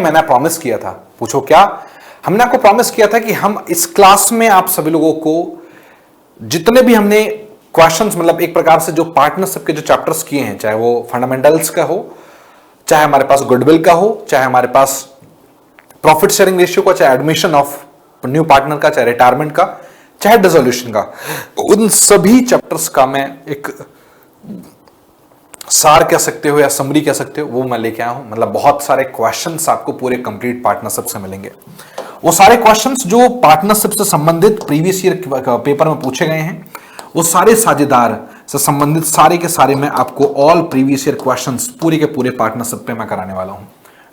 मैंने प्रॉमिस किया था, पूछो क्या। हमने आपको प्रॉमिस किया था कि हम इस क्लास में आप सभी लोगों को जितने भी हमने क्वेश्चंस, मतलब एक प्रकार से जो पार्टनरशिप के जो चैप्टर्स किए हैं, चाहे वो फंडामेंटल्स का हो, चाहे हमारे पास गुडविल का हो, चाहे हमारे पास प्रॉफिट शेयरिंग रेशियो का, चाहे एडमिशन ऑफ न्यू पार्टनर का, चाहे रिटायरमेंट का, चाहे डिसोल्यूशन का, उन सभी चैप्टर्स का मैं एक सार कह सकते हो या समरी कह सकते हो, वो मैं लेके आया हूं। मतलब बहुत सारे क्वेश्चंस आपको पूरे कंप्लीट पार्टनरशिप से मिलेंगे। वो सारे क्वेश्चंस जो पार्टनरशिप से संबंधित प्रीवियस ईयर पेपर में पूछे गए हैं, वो सारे साझेदार से संबंधित सारे के सारे मैं आपको ऑल प्रीवियस ईयर क्वेश्चंस पूरे के पूरे पार्टनरशिप पे मैं कराने वाला हूं।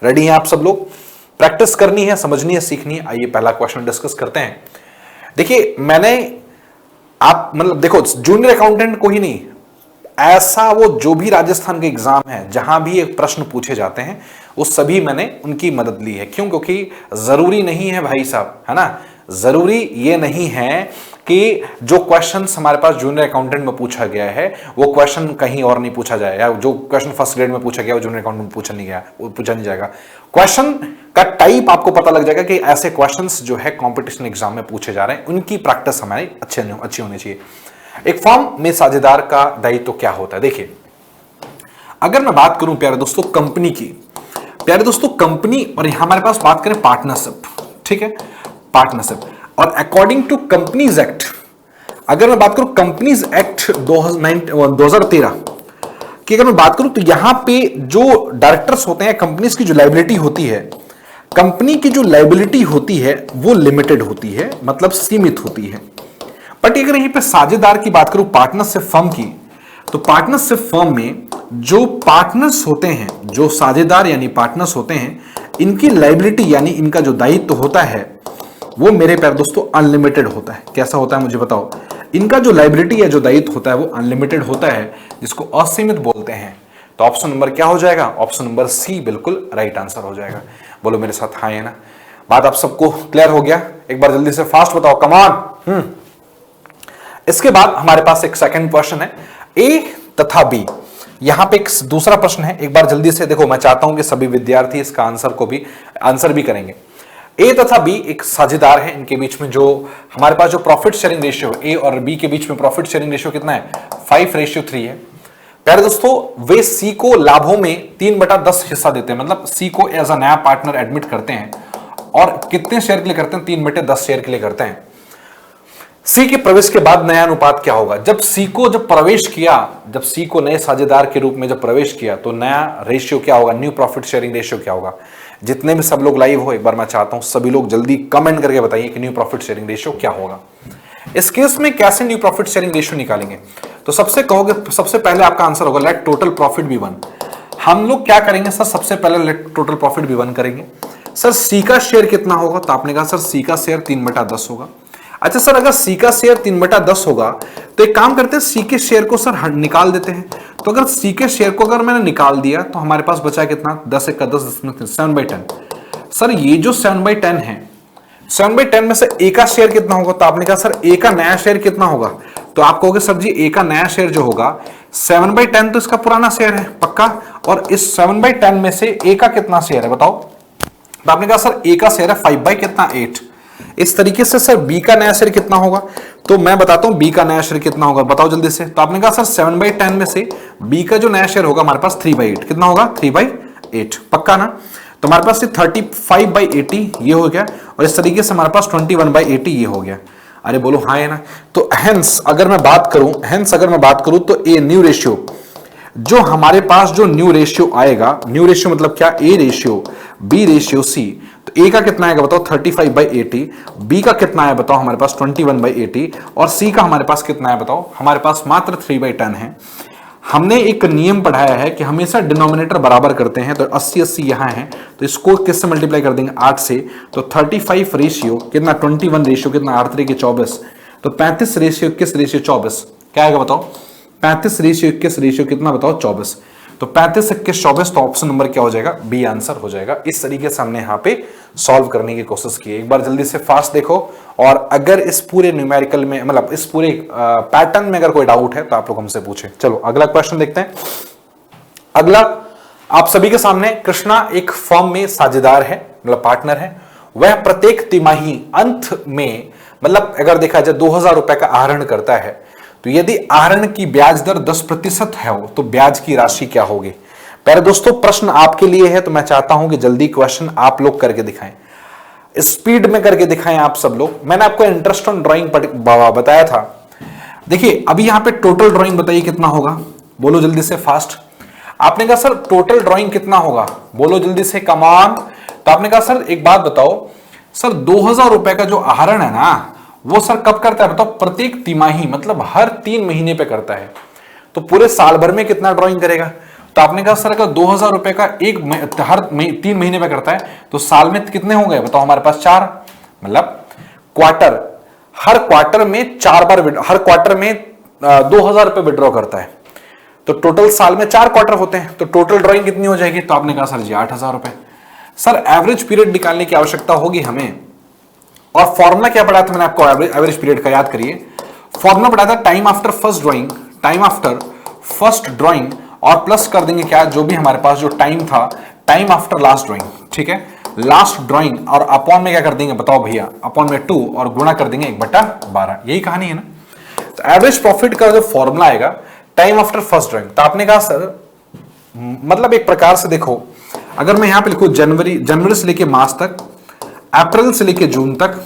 रेडी हैं आप सब लोग? प्रैक्टिस करनी है, समझनी है, सीखनी है। आइए पहला क्वेश्चन डिस्कस करते हैं। देखिए, मैंने आप मतलब देखो, जूनियर अकाउंटेंट को ही नहीं, ऐसा वो जो भी राजस्थान के एग्जाम है जहां भी एक प्रश्न पूछे जाते हैं, वो सभी मैंने उनकी मदद ली है। क्यों? क्योंकि जरूरी नहीं है भाई साहब, है ना, जरूरी ये नहीं है कि जो क्वेश्चन हमारे पास जूनियर अकाउंटेंट में पूछा गया है वो क्वेश्चन कहीं और नहीं पूछा जाए, या जो क्वेश्चन फर्स्ट ग्रेड में पूछा गया वो जूनियर अकाउंटेंट में पूछा नहीं जाएगा। क्वेश्चन का टाइप आपको पता लग जाएगा कि ऐसे क्वेश्चंस जो है कंपटीशन एग्जाम में पूछे जा रहे हैं, उनकी प्रैक्टिस हमारी अच्छी होनी चाहिए। एक फर्म में साझेदार का दायित्व तो क्या होता है? देखिए, अगर मैं बात करूं प्यारे दोस्तों कंपनी की, प्यारे दोस्तों कंपनी, और यहां हमारे पास बात करें पार्टनरशिप, ठीक है, पार्टनरशिप, और अकॉर्डिंग टू कंपनीज एक्ट, अगर मैं बात करूं कंपनीज एक्ट 2013 की अगर मैं बात करूं, तो यहां पे जो डायरेक्टर्स होते हैं, कंपनीज की जो लायबिलिटी होती है, कंपनी की जो लायबिलिटी होती है वो लिमिटेड होती है, मतलब सीमित होती है। बट अगर यहीं पे साझेदार की बात करूं पार्टनरशिप फर्म की, तो पार्टनरशिप फर्म में जो पार्टनर्स होते हैं, जो साझेदार यानी पार्टनर्स होते हैं, इनकी लायबिलिटी यानी इनका जो दायित्व होता है वो मेरे प्यारे दोस्तों अनलिमिटेड होता है। कैसा होता है मुझे बताओ? इनका जो लायबिलिटी या जो दायित्व होता है वो अनलिमिटेड होता है, जिसको असीमित बोलते हैं। तो ऑप्शन नंबर क्या हो जाएगा? ऑप्शन नंबर सी बिल्कुल राइट आंसर हो जाएगा। बोलो मेरे साथ हाँ है ना? बात आप सबको क्लियर हो गया? एक बार जल्दी से फास्ट बताओ, कम ऑन। इसके बाद हमारे पास एक सेकंड क्वेश्चन है, ए तथा बी। यहां पे एक दूसरा प्रश्न है, एक बार जल्दी से देखो। मैं चाहता हूं कि सभी विद्यार्थी इसका आंसर भी करेंगे। ए तथा बी एक साझेदार है, इनके बीच में जो हमारे पास जो प्रॉफिट शेयरिंग रेशियो, ए और बी के बीच में प्रॉफिट शेयरिंग रेशियो कितना है? 5:3 है। प्यारे दोस्तों, वे सी को लाभों में 3/10 हिस्सा देते हैं, मतलब सी को एज अ नया पार्टनर एडमिट करते हैं। और कितने शेयर के लिए करते हैं? 3/10 शेयर के लिए करते हैं। सी के प्रवेश के बाद नया अनुपात क्या होगा? जब सी को नए साझेदार के रूप में जब प्रवेश किया, तो नया रेशियो क्या होगा? न्यू प्रॉफिट शेयरिंग रेशियो क्या होगा? जितने भी सब लोग लाइव हो, एक बार मैं चाहता हूं सभी लोग जल्दी कमेंट करके बताइए कि न्यू प्रॉफिट शेयरिंग रेशियो क्या होगा। इस केस में कैसे न्यू प्रॉफिट शेयरिंग रेशियो निकालेंगे? तो सबसे पहले आपका आंसर होगा लेट टोटल प्रॉफिट बी 1। हम लोग क्या करेंगे सर? सबसे पहले लेट टोटल प्रॉफिट बी 1 करेंगे। सर सी का शेयर कितना होगा? तो आपने कहा सर सी का शेयर 3/10 होगा। अच्छा सर, अगर सी का शेयर 3/10 होगा तो एक काम करते हैं, सी के शेयर को सर निकाल देते हैं। तो अगर सी के शेयर को अगर मैंने निकाल दिया तो हमारे पास बचा कितना? 10 × 10 7/10। सर ये जो 7/10 है, 7/10 में से ए का शेयर कितना होगा? तो आपने कहा सर ए का नया शेयर कितना होगा? तो आप कहोगे सर जी ए का नया शेयर जो होगा 7/10 तो इसका पुराना शेयर है पक्का, और इस 7/10 में से ए का कितना शेयर है बताओ? तो आपने कहा सर ए का शेयर है 5/8। इस तरीके से सर बी का नया शेयर कितना होगा? तो मैं बताता हूं बी का नया शेयर कितना होगा, बताओ जल्दी से। तो आपने कहा सर 7/10 में से बी का जो नया शेयर होगा हमारे पास 3/8। कितना होगा? 3/8 पक्का ना? तो हमारे पास 35/80 ये हो गया, और इस तरीके से हमारे पास 21/80 ये हो गया। अरे बोलो हाँ है ना? तो हेंस अगर मैं बात करूं तो ए न्यू रेशियो, जो हमारे पास जो न्यू रेशियो आएगा, न्यू रेशियो मतलब क्या? A ratio B ratio C. तो ए का कितना आएगा बताओ? 35/80। बी का कितना आया बताओ? हमारे पास 21/80। और सी का हमारे पास कितना है बताओ? हमारे पास मात्र 3/10 है। हमने एक नियम पढ़ाया है कि हमेशा डिनोमिनेटर बराबर करते हैं। तो 80 यहां है, तो इसको किससे मल्टीप्लाई कर देंगे? 8 से। तो 35 रेशियो कितना? 21 रेशियो कितना? 8 3 के 24। तो 35 रेशियो 21 रेशियो 24 क्या आएगा बताओ? 35 रेशियो 21 रेशियो कितना बताओ? 24। तो 35 21 24, तो ऑप्शन नंबर क्या हो जाएगा? बी आंसर हो जाएगा। इस तरीके से हमने यहाँ पे सॉल्व करने की कोशिश की। एक बार जल्दी से फास्ट देखो, और अगर इस पूरे न्यूमेरिकल में मतलब इस पूरे पैटर्न में अगर कोई डाउट है तो आप लोग हमसे पूछें। चलो अगला क्वेश्चन देखते हैं। अगला आप सभी के सामने कृष्णा एक फर्म में साझेदार है, मतलब पार्टनर है। वह प्रत्येक तिमाही अंत में, मतलब अगर देखा जाए 2000 रुपए का आहरण करता है, तो यदि आहरण की ब्याज दर 10% है तो ब्याज की राशि क्या होगी। प्यारे दोस्तों, प्रश्न आपके लिए है, तो मैं चाहता हूं कि जल्दी क्वेश्चन आप लोग करके दिखाएं, स्पीड में करके दिखाएं आप सब लोग। मैंने आपको इंटरेस्ट ऑन ड्राइंग बताया था। देखिए अभी यहां पे टोटल ड्राइंग बताइए कितना होगा, बोलो जल्दी से फास्ट। आपने कहा सर टोटल ड्राइंग कितना होगा, बोलो जल्दी से, कमान। तो आपने कहा सर एक बात बताओ सर, 2000 रुपए का जो आहरण है ना, वो सर कब करता है बताओ, प्रत्येक तिमाही, मतलब हर 3 महीने पे करता है। तो पूरे साल भर में कितना ड्राइंग करेगा। तो आपने कहा सर अगर 2000 रुपए का हर 3 महीने में करता है तो साल में कितने हो गए बताओ, हमारे पास 4, मतलब क्वार्टर, हर क्वार्टर में 4 बार, हर क्वार्टर में 2000 रुपए विड्रॉ करता है। तो टोटल साल में 4 क्वार्टर होते हैं, तो टोटल ड्राइंग कितनी हो जाएगी। तो आपने कहा सर जी 8000 रुपए। सर एवरेज पीरियड निकालने की आवश्यकता होगी हमें, और फॉर्मूला क्या पढ़ा था मैंने आपको एवरेज पीरियड का, याद करिए। फॉर्मूला पढ़ा था time after first drawing, time after first drawing, और प्लस कर देंगे क्या, जो भी हमारे पास जो टाइम था, टाइम आफ्टर लास्ट ड्राइंग, ठीक है, लास्ट ड्राइंग, और अपॉन में क्या कर देंगे बताओ भैया, अपॉन में 2 और गुणा कर देंगे 1/12। यही कहानी है ना। तो एवरेज प्रॉफिट का जो फॉर्मूला आएगा टाइम आफ्टर फर्स्ट ड्राइंग। तो आपने कहा सर मतलब एक प्रकार से देखो, अगर मैं यहां पे लिखूं जनवरी से लेके मार्च तक, अप्रैल से लेके जून तक,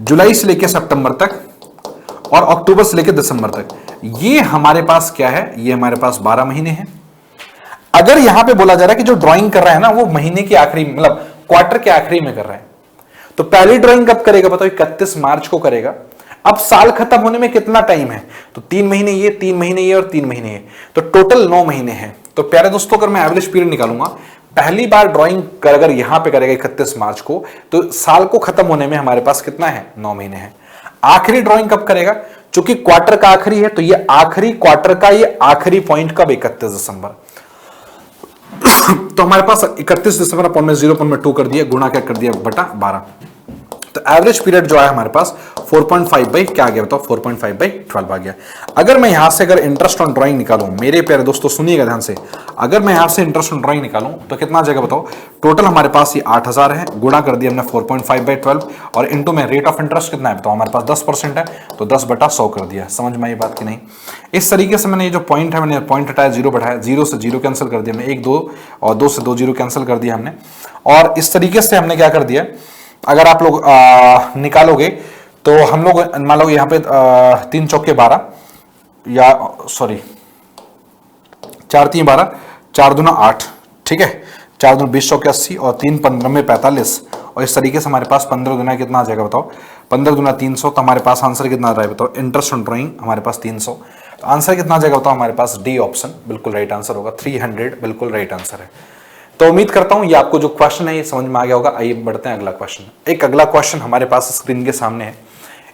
जुलाई से लेके सितंबर तक, और अक्टूबर से लेके दिसंबर तक, ये हमारे पास क्या है, ये हमारे पास 12 महीने हैं। अगर यहां पे बोला जा रहा है कि जो ड्राइंग कर रहा है ना वो महीने के आखिरी, मतलब क्वार्टर के आखिरी में कर रहा है, तो पहली ड्राइंग कब करेगा बताओ, 31 मार्च को करेगा। अब साल खत्म होने में कितना टाइम है, तो 3 महीने ये, 3 महीने ये, और 3 महीने ये, तो टोटल 9 महीने हैं। तो प्यारे दोस्तों अगर मैं एवरेज पीरियड निकालूंगा, पहली बार ड्राइंग अगर यहां पे करेगा 31 मार्च को, तो साल को खत्म होने में हमारे पास कितना है, 9 महीने हैं। आखिरी ड्राइंग कब करेगा, चूंकि क्वार्टर का आखिरी है, तो ये आखिरी क्वार्टर का ये आखिरी पॉइंट कब, 31 दिसंबर। तो हमारे पास 31 दिसंबर अपॉन में 0.2 कर दिया, गुणा क्या कर दिया 1/12। तो एवरेज पीरियड जो है हमारे पास 4.5 बाई क्या आ गया बताओ, 4.5/12 आ गया। अगर मैं यहां से अगर इंटरेस्ट ऑन ड्राइंग निकालूं, मेरे प्यारे दोस्तों सुनिएगा ध्यान से, अगर मैं यहां से इंटरेस्ट ऑन ड्राइंग निकालूं तो कितना आ जाएगा बताओ, टोटल हमारे पास ये 8000 है, गुणा कर दिया हमने 4.5/12, और इंटू में रेट ऑफ इंटरेस्ट कितना है बताओ, हमारे पास 10% है, तो 10/100 कर दिया। समझ में आई बात की नहीं। इस तरीके से मैंने ये जो पॉइंट है, मैंने पॉइंट हटाया, 0 बढ़ाया, 0 से 0 कैंसिल कर दिया, हमने 1 2 और 2 से 2 0 कैंसिल कर दिया हमने। और इस तरीके से हमने क्या कर दिया, अगर आप लोग निकालोगे तो हम लोग मान लो यहाँ पे 3 चौके 12, या सॉरी 4 3 12, 4 दूना 8, ठीक है, 4 दूना 20 चौके 80, और 3 15 में 45, और इस तरीके से हमारे पास 15 गुना कितना आ जाएगा बताओ, 15 गुना 300। तो हमारे पास आंसर कितना आ रहा है बताओ, इंटरेस्ट ऑन ड्राइंग हमारे पास 300। तो आंसर कितना आ जाएगा बताओ, हमारे पास डी ऑप्शन बिल्कुल राइट आंसर होगा, 300 बिल्कुल राइट आंसर है। तो उम्मीद करता हूं ये आपको जो क्वेश्चन है ये समझ में आ गया होगा। आइए बढ़ते हैं अगला क्वेश्चन। एक अगला क्वेश्चन हमारे पास स्क्रीन के सामने है,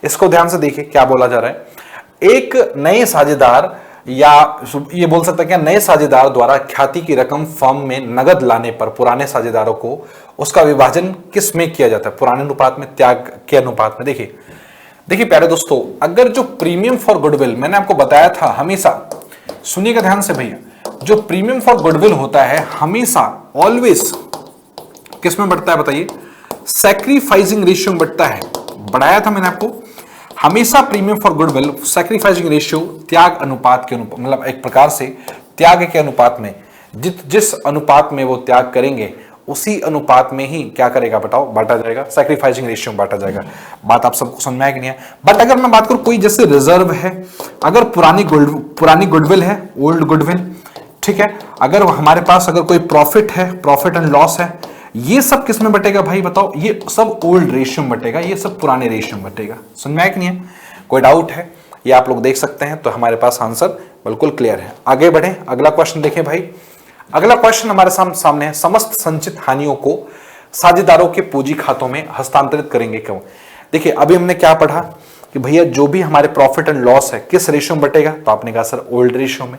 इसको ध्यान से देखिए क्या बोला जा रहा है। एक नए साझेदार, या ये बोल सकता है क्या, नए साझेदार द्वारा ख्याति की रकम फर्म में नगद लाने पर पुराने साझेदारों को उसका विभाजन किस में किया जाता है, पुराने अनुपात में, त्याग के अनुपात में। देखिए प्यारे दोस्तों, अगर जो प्रीमियम फॉर गुडविल मैंने आपको बताया था, हमेशा सुनिएगा ध्यान से भैया, जो प्रीमियम फॉर गुडविल होता है हमेशा ऑलवेज किस में बढ़ता है बताइए, सैक्रिफाइसिंग रेशियो में बढ़ता है। बढ़ाया था मैंने आपको, हमेशा premium for goodwill sacrificing ratio त्याग अनुपात के अनुपात, मतलब एक प्रकार से त्याग के अनुपात में, जिस अनुपात में वो त्याग करेंगे उसी अनुपात में ही क्या करेगा बताओ, बांटा जाएगा, सैक्रिफाइसिंग रेशियो में बांटा जाएगा। बात आप सबको समझ में आया कि नहीं है। बट अगर मैं बात करूं कोई जैसे रिजर्व है, अगर पुरानी गुडविल है, ओल्ड गुडविल, ठीक है, अगर हमारे पास अगर कोई प्रॉफिट है, प्रॉफिट एंड लॉस है, ये सब किस में बटेगा भाई बताओ, ये सब ओल्ड रेशियो में बटेगा, ये सब पुराने रेशियो में बटेगा। समझ में आया कि नहीं है, कोई डाउट है, ये आप लोग देख सकते हैं। तो हमारे पास आंसर बिल्कुल क्लियर है। आगे बढ़े, अगला क्वेश्चन देखें भाई। अगला क्वेश्चन हमारे सामने है, समस्त संचित हानियों को साझेदारों के पूंजी खातों में हस्तांतरित करेंगे क्यों। देखिए अभी हमने क्या पढ़ा कि भैया जो भी हमारे प्रॉफिट एंड लॉस है किस रेशियो में बटेगा, तो आपने कहा सर ओल्ड रेशियो में।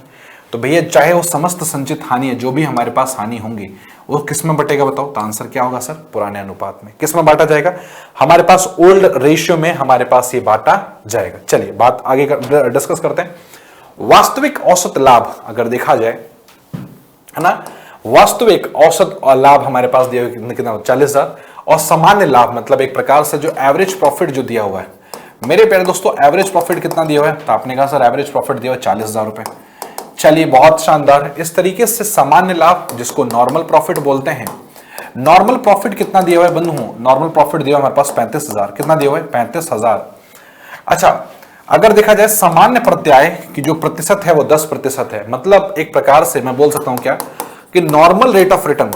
तो भैया चाहे वो समस्त संचित हानि है, जो भी हमारे पास हानि होंगी वो किस में बटेगा बताओ, तो आंसर क्या होगा सर, पुराने अनुपात में। किस में बांटा जाएगा, हमारे पास ओल्ड रेशियो में हमारे पास ये बांटा जाएगा। चलिए बात आगे डिस्कस करते हैं। वास्तविक औसत लाभ अगर देखा जाए, है ना। वास्तविक औसत और लाभ हमारे पास दिया हुआ कितना 40,000, और सामान्य लाभ मतलब एक प्रकार से जो एवरेज प्रॉफिट जो दिया हुआ है मेरे प्यारे दोस्तों, एवरेज प्रॉफिट कितना दिया हुआ है, तो आपने कहा सर एवरेज प्रॉफिट दिया हुआ 40,000 रुपए। चलिए बहुत शानदार। इस तरीके से सामान्य लाभ जिसको नॉर्मल प्रॉफिट बोलते हैं, नॉर्मल प्रॉफिट कितना दिया हुआ है बंधु, नॉर्मल प्रॉफिट दिया हुआ हमारे पास 35,000। कितना दिया हुआ है 35,000। अच्छा, अगर देखा जाए सामान्य प्रत्याय की जो प्रतिशत है वो 10% है, मतलब एक प्रकार से मैं बोल सकता हूं क्या कि normal rate of return,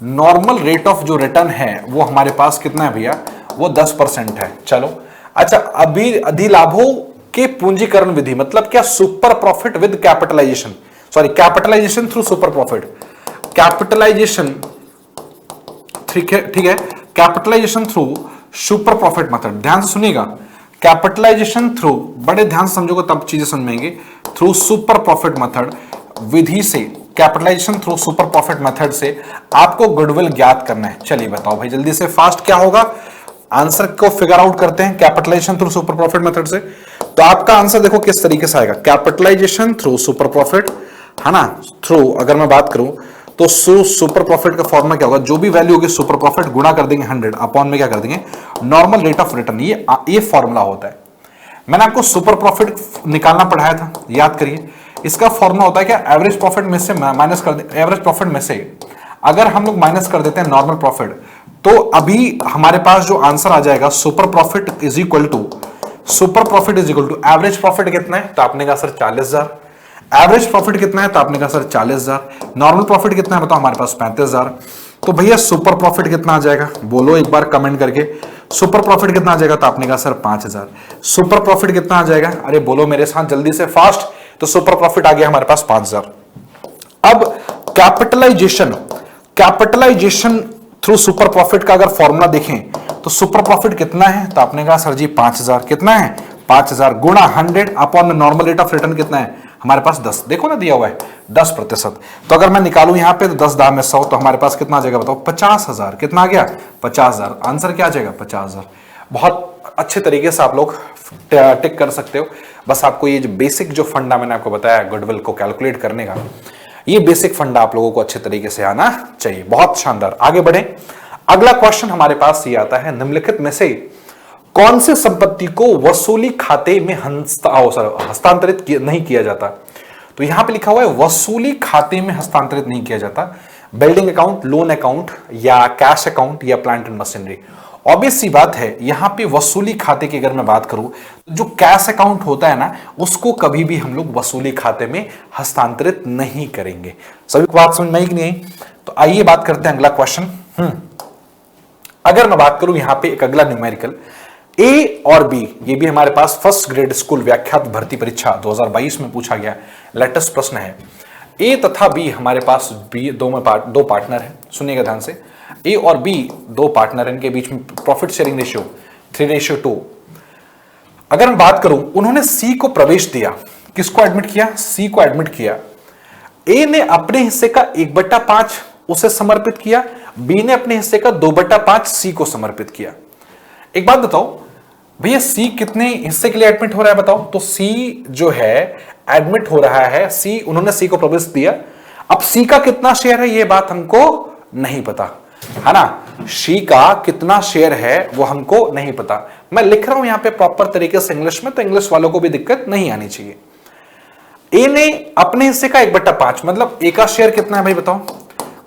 normal rate of जो रिटर्न है वो हमारे पास कितना है भैया, वो 10% है। चलो अच्छा, अभी अधिलाभों के पूंजीकरण विधि मतलब क्या, super profit with capitalisation, sorry capitalisation through super profit, capitalisation ठीक है, capitalisation through super profit method. ध्यान से सुनिएगा, कैपिटलाइजेशन थ्रू, बड़े ध्यान से समझोगे तब चीजें समझ में आएंगी, थ्रू सुपर प्रॉफिट मेथड विधि से, capitalisation through super profit method से आपको गुडविल ज्ञात करना है। चलिए बताओ भाई जल्दी से, फास्ट क्या होगा, आंसर को फिगर आउट करते हैं capitalisation through super profit method से। तो आपका आंसर देखो किस तरीके से आएगा, कैपिटलाइजेशन थ्रू सुपर प्रॉफिट, है ना, थ्रू अगर मैं बात करूं तो सुपर प्रॉफिट का फॉर्मूला क्या होगा, जो भी वैल्यू होगी सुपर प्रॉफिट गुणा कर देंगे 100 अपॉन में क्या कर देंगे नॉर्मल रेट ऑफ रिटर्न, ये फॉर्मूला होता है। मैंने आपको सुपर प्रॉफिट निकालना पढ़ाया था, याद करिए। इसका फॉर्मूला होता है क्या, एवरेज प्रॉफिट में से माइनस कर दे, एवरेज प्रॉफिट में से अगर हम लोग माइनस कर देते हैं नॉर्मल प्रॉफिट, तो अभी हमारे पास जो आंसर आ जाएगा super profit is equal to, super profit is equal to average profit कितना है, तो आपने कहा सर 40,000। एवरेज प्रॉफिट कितना है, तो आपने कहा सर 40,000। नॉर्मल प्रॉफिट कितना है बताओ, हमारे पास 35,000। तो भैया सुपर प्रॉफिट कितना आ जाएगा, बोलो एक बार कमेंट करके, सुपर प्रॉफिट कितना आ जाएगा, तो आपने कहा सर 5,000। सुपर प्रॉफिट कितना आ जाएगा, अरे बोलो मेरे साथ जल्दी से फास्ट, तो सुपर प्रॉफिट आ गया हमारे पास 5,000। अब capitalisation, capitalisation through super profit का अगर फॉर्मूला देखें तो सुपर प्रॉफिट कितना है, तो आपने कहा सर जी 5,000। कितना है 5,000 गुणा 100 अपॉन में नॉर्मल रेट ऑफ रिटर्न कितना है हमारे पास 10, देखो ना दिया हुआ है 10%। तो अगर मैं निकालूं यहां पे तो 10 दाम में 100, तो हमारे पास कितना आ जाएगा बताओ 50,000। कितना आ गया 50,000। आंसर क्या आ जाएगा 50,000। बहुत अच्छे तरीके से आप लोग टिक कर सकते हो। बस आपको ये जो बेसिक जो फंडा मैंने आपको बताया गुडविल को कैलकुलेट करने का, ये बेसिक फंडा आप लोगों को अच्छे तरीके से आना चाहिए। बहुत शानदार, आगे बढ़े। अगला क्वेश्चन हमारे पास ये आता है, निम्नलिखित में से कौन से संपत्ति को वसूली खाते में हस्तांतरित नहीं किया जाता। तो यहां पे लिखा हुआ है वसूली खाते में हस्तांतरित नहीं किया जाता। बिल्डिंग अकाउंट, लोन अकाउंट या कैश अकाउंट या प्लांट एंड मशीनरी। ऑब्वियस सी बात है, यहां पे वसूली खाते की अगर मैं बात करूं, जो कैश अकाउंट होता है ना, उसको कभी भी हम लोग वसूली खाते में हस्तांतरित नहीं करेंगे। सभी को बात समझ में आई कि नहीं? तो आइए बात करते हैं अगला क्वेश्चन। अगर मैं बात करूं यहां पे एक अगला न्यूमेरिकल ए और बी, ये भी हमारे पास फर्स्ट ग्रेड स्कूल व्याख्यात भर्ती परीक्षा 2022 में पूछा गया लेटेस्ट प्रश्न है। ए तथा बी हमारे पास बी दो पार्टनर हैं, सुनिएगा ध्यान से। ए और बी दो पार्टनर, इनके बीच में प्रॉफिट शेयरिंग रेशियो 3:2। अगर मैं बात करूं, उन्होंने सी को प्रवेश दिया, किसको एडमिट किया, सी को एडमिट किया। ए ने अपने हिस्से का 1/5 उसे समर्पित किया, बी ने अपने हिस्से का 2/5 सी को समर्पित किया। एक बात बताओ भैया, सी कितने हिस्से के लिए एडमिट हो रहा है बताओ। तो सी जो है एडमिट हो रहा है, सी, उन्होंने सी को प्रवेश दिया। अब सी का कितना शेयर है ये बात हमको नहीं पता, है ना। सी का कितना शेयर है वो हमको नहीं पता। मैं लिख रहा हूं यहां पे प्रॉपर तरीके से इंग्लिश में, तो इंग्लिश वालों को भी दिक्कत नहीं आनी चाहिए। ए ने अपने हिस्से का 1/5, मतलब ए का शेयर कितना है भाई बताओ।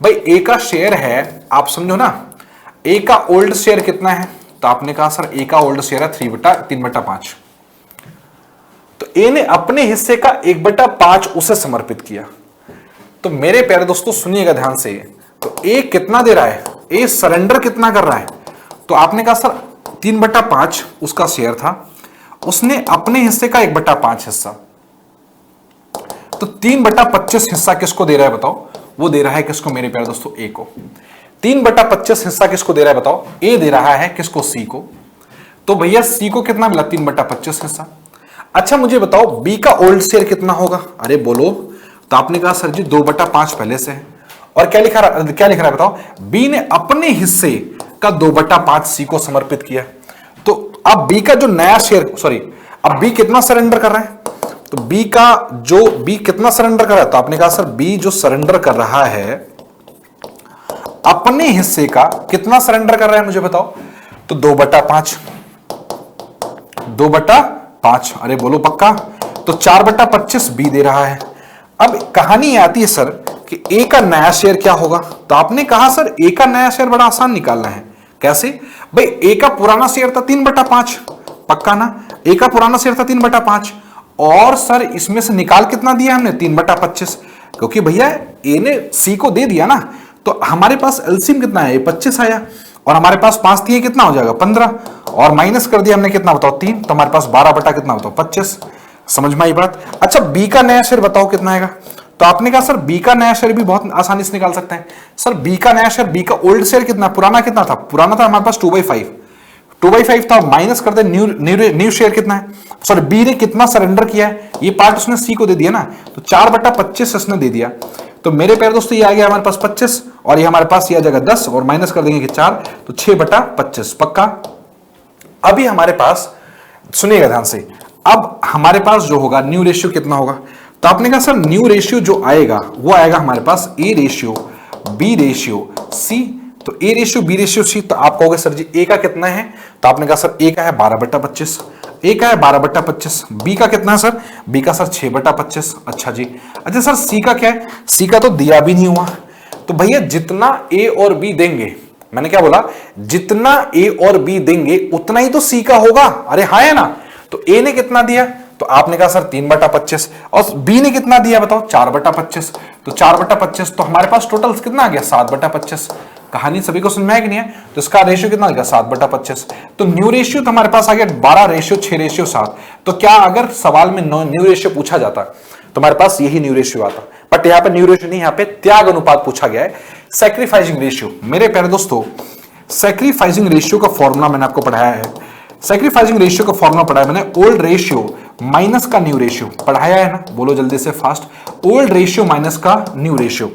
भाई ए का शेयर है, आप समझो ना, ए का ओल्ड शेयर कितना है, तो आपने कहा सर ए का ओल्ड शेयर है 3/5। तो ए ने अपने हिस्से का 1/5 उसे समर्पित किया। तो मेरे प्यारे दोस्तों सुनिएगा ध्यान से, तो ए कितना दे रहा है, ए सरेंडर कितना कर रहा है। तो आपने कहा सर 3/5 उसका शेयर था, उसने अपने हिस्से का 1/5 हिस्सा, तो 3/25 हिस्सा किसको दे रहा है बताओ। वो दे रहा है किसको मेरे प्यारे दोस्तों, ए को। 3/25 हिस्सा किसको दे रहा है बताओ, ए दे रहा है किसको, सी को। तो भैया सी को कितना मिला, 3/25 हिस्सा। अच्छा मुझे बताओ बी का ओल्ड शेयर कितना होगा, अरे बोलो। तो आपने कहा सर जी 2/5 पहले से है, और क्या लिख रहा है बताओ, बी ने अपने हिस्से का 2/5 सी को समर्पित किया। तो अब बी का जो नया शेयर, सॉरी, अब बी कितना सरेंडर कर रहा है, तो बी का जो बी कितना सरेंडर कर रहा है, तो आपने कहा सर बी जो सरेंडर कर रहा है अपने हिस्से का कितना सरेंडर कर रहा है मुझे बताओ, तो 2/5, 2/5, अरे बोलो पक्का, तो 4/25 बी दे रहा है। अब कहानी आती है सर कि ए का नया शेयर क्या होगा, तो आपने कहा सर ए का नया शेयर बड़ा आसान निकालना है। कैसे भाई, ए का पुराना शेयर था 3/5, पक्का ना, ए का पुराना शेयर था 3/5, और सर इसमें से निकाल कितना दिया हमने 3/25, क्योंकि भैया ए ने सी को दे दिया ना, तो हमारे पास एलसीएम कितना है, 25 आया, और हमारे पास 5 दिए कितना हो जाएगा 15, और माइनस कर दिया हमने कितना बताओ 3, तो हमारे पास 12 बटा कितना बताओ 25। समझ में आई बात। अच्छा बी का नया शेयर बताओ कितना आएगा, तो आपने कहा सर बी का नया शेयर भी बहुत आसानी से निकाल सकते हैं। सर बी का नया शेयर, बी का ओल्ड शेयर कितना, पुराना कितना था, पुराना था हमारे पास 2/5 था, माइनस कर दे न्यू शेयर कितना है, सॉरी बी ने कितना सरेंडर किया है, ये पार्ट उसने सी को दे दिया ना, तो 4/25 इसने दे दिया, तो मेरे प्यारे दोस्तों ये आ गया हमारे पास 25, और ये हमारे पास ये आ जाएगा 10, और माइनस कर देंगे कि 4, तो 6/25 पक्का। अभी हमारे पास सुनिएगा ध्यान से, अब हमारे पास जो होगा न्यू रेशियो कितना होगा, तो आपने कहा सर न्यू रेशियो जो आएगा वो आएगा हमारे पास A ratio B ratio C, तो A ratio B ratio C, तो आप कहोगे सर जी ए का कितना है, तो आपने कहा सर ए का है 12/25, ए का है 12/25, बी का कितना है सर, बी का सर 6/25। अच्छा जी, अच्छा सर सी का क्या है, सी का तो दिया भी नहीं हुआ, तो भैया जितना ए और बी देंगे, मैंने क्या बोला, जितना ए और बी देंगे उतना ही तो सी का होगा, अरे हाँ है ना, तो ए ने कितना दिया, तो आपने कहा सर 3/25, और बी ने कितना दिया बताओ 4/25, तो 4/25, तो हमारे पास टोटल कितना आ गया 7/25। कहानी सभी को समझ में है कि नहीं है, तो इसका रेशियो कितना आ गया 7/25, तो न्यू रेशियो तो हमारे पास आ गया 12:6:7, तो क्या अगर सवाल में न्यू रेशियो पूछा जाता तो हमारे पास यही न्यू रेशियो आता, बट यहाँ पे न्यू रेशियो नहीं, यहाँ पे त्याग अनुपात पूछा गया है, सैक्रिफाइसिंग रेशियो। मेरे प्यारे दोस्तों सैक्रिफाइसिंग रेशियो का फॉर्मूला मैंने आपको पढ़ाया है, सैक्रिफाइसिंग रेशियो का फॉर्मूला पढ़ाया मैंने, ओल्ड रेशियो माइनस का न्यू रेशियो पढ़ाया है ना, बोलो जल्दी से फास्ट, ओल्ड रेशियो माइनस का न्यू रेशियो।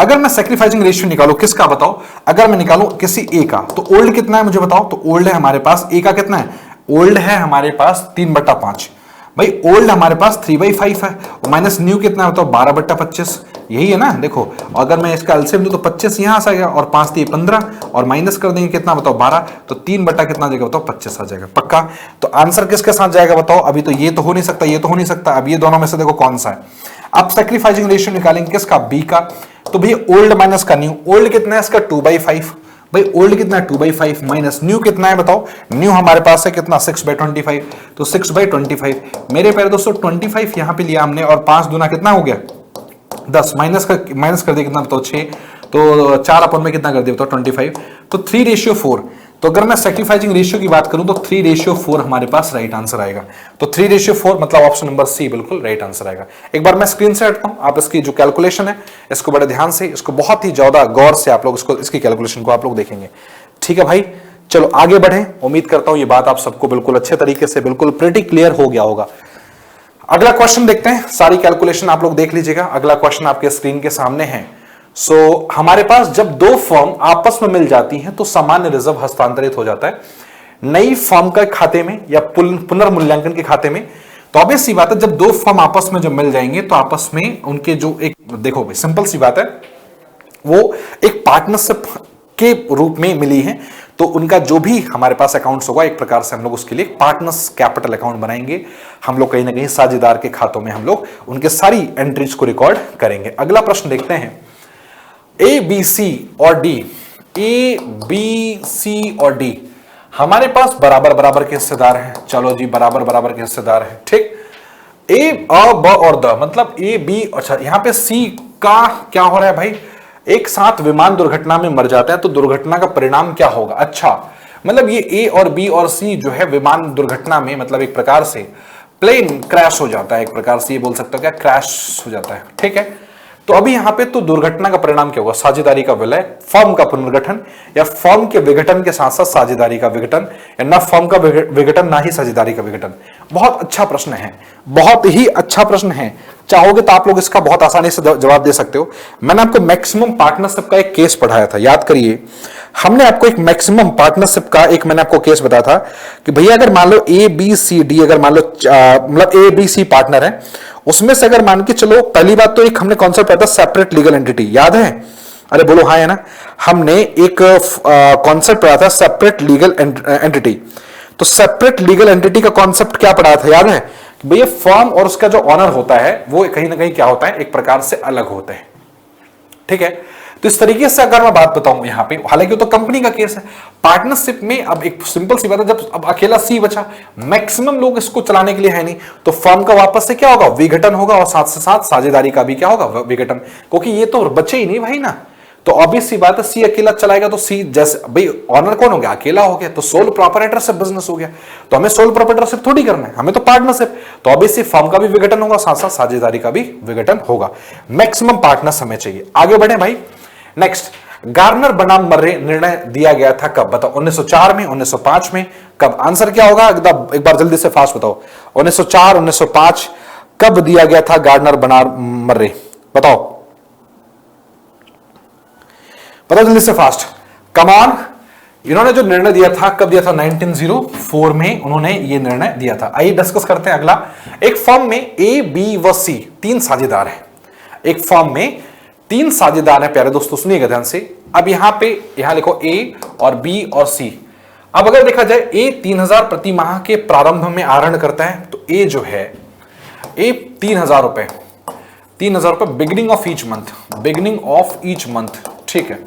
अगर मैं सैक्रिफाइसिंग रेशियो निकालूं किसका बताओ, अगर मैं निकालूं किसी ए का, तो ओल्ड कितना है मुझे बताओ, तो ओल्ड है हमारे पास ए का कितना है, ओल्ड है हमारे पास 3/5, भाई ओल्ड हमारे पास 3/5 है, माइनस न्यू कितना है बताओ 12/25, यही है ना। देखो अगर मैं इसका एलसीएम दूं तो 25 यहां से आ गया, और 5 दिए 15, और माइनस कर देंगे कितना बताओ 12, तो 3 बटा कितना जाएगा बताओ 25 आ जाएगा पक्का। तो आंसर किसके साथ जाएगा बताओ, अभी तो ये तो हो नहीं सकता, ये तो हो नहीं सकता, अब ये दोनों में से देखो कौन सा है। अब सैक्रिफाइसिंग रेशियो निकालेंगे किसका, बी का, तो भैया ओल्ड माइनस का न्यू, ओल्ड कितना है इसका 2/5, भाई ओल्ड कितना है 2/5, माइनस न्यू कितना है बताओ, न्यू हमारे पास है कितना 6/25, तो 6/25। मेरे प्यारे दोस्तों 25 यहां पे लिया हमने, और 5 दूना कितना हो गया 10, माइनस कर दिया कितना बताओ 6, तो 4 अपन में कितना कर दिया बताओ 25, तो 3:4। तो अगर मैं सैक्रिफाइसिंग रेशियो की बात करूं तो 3:4 हमारे पास राइट आंसर आएगा, तो 3:4 मतलब ऑप्शन नंबर सी बिल्कुल राइट आंसर आएगा। एक बार मैं स्क्रीन से हटता हूं, आप इसकी जो कैलकुलेशन है इसको बड़े ध्यान से, इसको बहुत ही ज्यादा गौर से आप लोग इसकी कैलकुलेशन को आप लोग देखेंगे, ठीक है भाई। चलो आगे बढ़े, उम्मीद करता हूं ये बात आप सबको बिल्कुल अच्छे तरीके से बिल्कुल प्रीटी क्लियर हो गया होगा। अगला क्वेश्चन देखते हैं, सारी कैलकुलेशन आप लोग देख लीजिएगा, अगला क्वेश्चन आपके स्क्रीन के सामने है। हमारे पास जब दो फर्म आपस में मिल जाती हैं तो सामान्य रिजर्व हस्तांतरित हो जाता है नई फर्म के खाते में या पुनर्मूल्यांकन के खाते में। तो ऑब्वियस सी बात है जब दो फर्म आपस में जब मिल जाएंगे तो आपस में उनके जो एक, देखो भाई सिंपल सी बात है, वो एक पार्टनरशिप के रूप में मिली है, तो उनका जो भी हमारे पास अकाउंट्स होगा एक प्रकार से हम लोग उसके लिए पार्टनर्स कैपिटल अकाउंट बनाएंगे, हम लोग कहीं ना कहीं साझेदार के खातों में हम लोग उनके सारी एंट्रीज को रिकॉर्ड करेंगे। अगला प्रश्न देखते हैं, ए बी सी और डी, ए बी सी और डी हमारे पास बराबर बराबर के हिस्सेदार हैं। चलो जी बराबर बराबर के हिस्सेदार हैं, ठीक। ए अ ब और द मतलब ए बी, अच्छा यहां पे सी का क्या हो रहा है भाई, एक साथ विमान दुर्घटना में मर जाते हैं तो दुर्घटना का परिणाम क्या होगा। अच्छा मतलब ये ए और बी और सी जो है विमान दुर्घटना में मतलब एक प्रकार से प्लेन क्रैश हो जाता है, एक प्रकार से ये बोल सकते हो क्या क्रैश हो जाता है, ठीक है। तो अभी यहां पे तो दुर्घटना का परिणाम क्या होगा, साझेदारी का विलय, फर्म का पुनर्गठन, या फर्म के विघटन के साथ साथ साझेदारी का विघटन, या ना फर्म का विघटन ना ही साझेदारी का विघटन। बहुत अच्छा प्रश्न है, बहुत ही अच्छा प्रश्न है। चाहोगे तो आप लोग इसका बहुत आसानी से जवाब दे सकते हो। मैंने आपको मैक्सिमम पार्टनरशिप का एक केस पढ़ाया था, याद करिए। हमने आपको एक मैक्सिमम पार्टनरशिप का एक मैंने आपको केस बताया था कि भैया अगर मान लो ए बी सी डी, अगर मान लो मतलब ए बी सी पार्टनर है, उसमें से अगर मान के चलो, पहली बात तो एक हमने कॉन्सेप्ट पढ़ा था सेपरेट लीगल एंटिटी, याद है? अरे बोलो हाँ है ना। हमने एक कॉन्सेप्ट पढ़ा था सेपरेट लीगल एंटिटी। तो सेपरेट लीगल एंटिटी का कॉन्सेप्ट क्या पढ़ा था, याद है? कि भैया फर्म और उसका जो ऑनर होता है वो कहीं ना कहीं क्या होता है, एक प्रकार से अलग होते हैं, ठीक है। तो इस तरीके से अगर मैं बात बताऊं यहां पे, हालांकि तो कंपनी का केस है, पार्टनरशिप में अब एक सिंपल सी बात है, जब अब अकेला सी बचा, मैक्सिमम लोग इसको चलाने के लिए है नहीं, तो फर्म का वापस से क्या होगा, विघटन होगा, और साथ से साथ साझेदारी का भी क्या होगा, विघटन, क्योंकि ये तो बचे ही नहीं भाई ना। तो ऑब्वियस सी बात है, सी अकेला चलाएगा तो सी जैसे भाई ऑनर कौन हो गया, अकेला हो गया, तो सोल प्रोप्राइटरशिप बिजनेस हो गया। तो हमें सोल प्रोप्राइटरशिप थोड़ी करना है, हमें तो पार्टनरशिप। तो ऑब्वियसली फर्म का भी विघटन होगा, साथ साथ साझेदारी का भी विघटन होगा। मैक्सिमम पार्टनर्स हमें चाहिए। आगे बढ़े भाई। नेक्स्ट, गार्नर बनाम मर्रे निर्णय दिया गया था कब, बताओ? 1904 में, 1905 में, कब? आंसर क्या होगा, एक बार जल्दी से फास्ट बताओ। 1904, 1905 कब दिया गया था गार्नर बनाम मर्रे, बताओ बताओ जल्दी से फास्ट, कमान। इन्होंने जो निर्णय दिया था कब दिया था, 1904 में उन्होंने ये निर्णय दिया था। आइए डिस्कस करते हैं अगला। एक फर्म में ए बी व सी तीन साझेदार हैं। एक फर्म में तीन साझेदार हैं, प्यारे दोस्तों सुनिएगा ध्यान से। अब यहां लिखो ए और बी और सी। अब अगर देखा जाए, ए 3000 प्रति माह के प्रारंभ में आहरण करता है, तो ए जो है, ए 3000 रुपए, 3000 रुपए बिगिनिंग ऑफ ईच मंथ, ठीक है,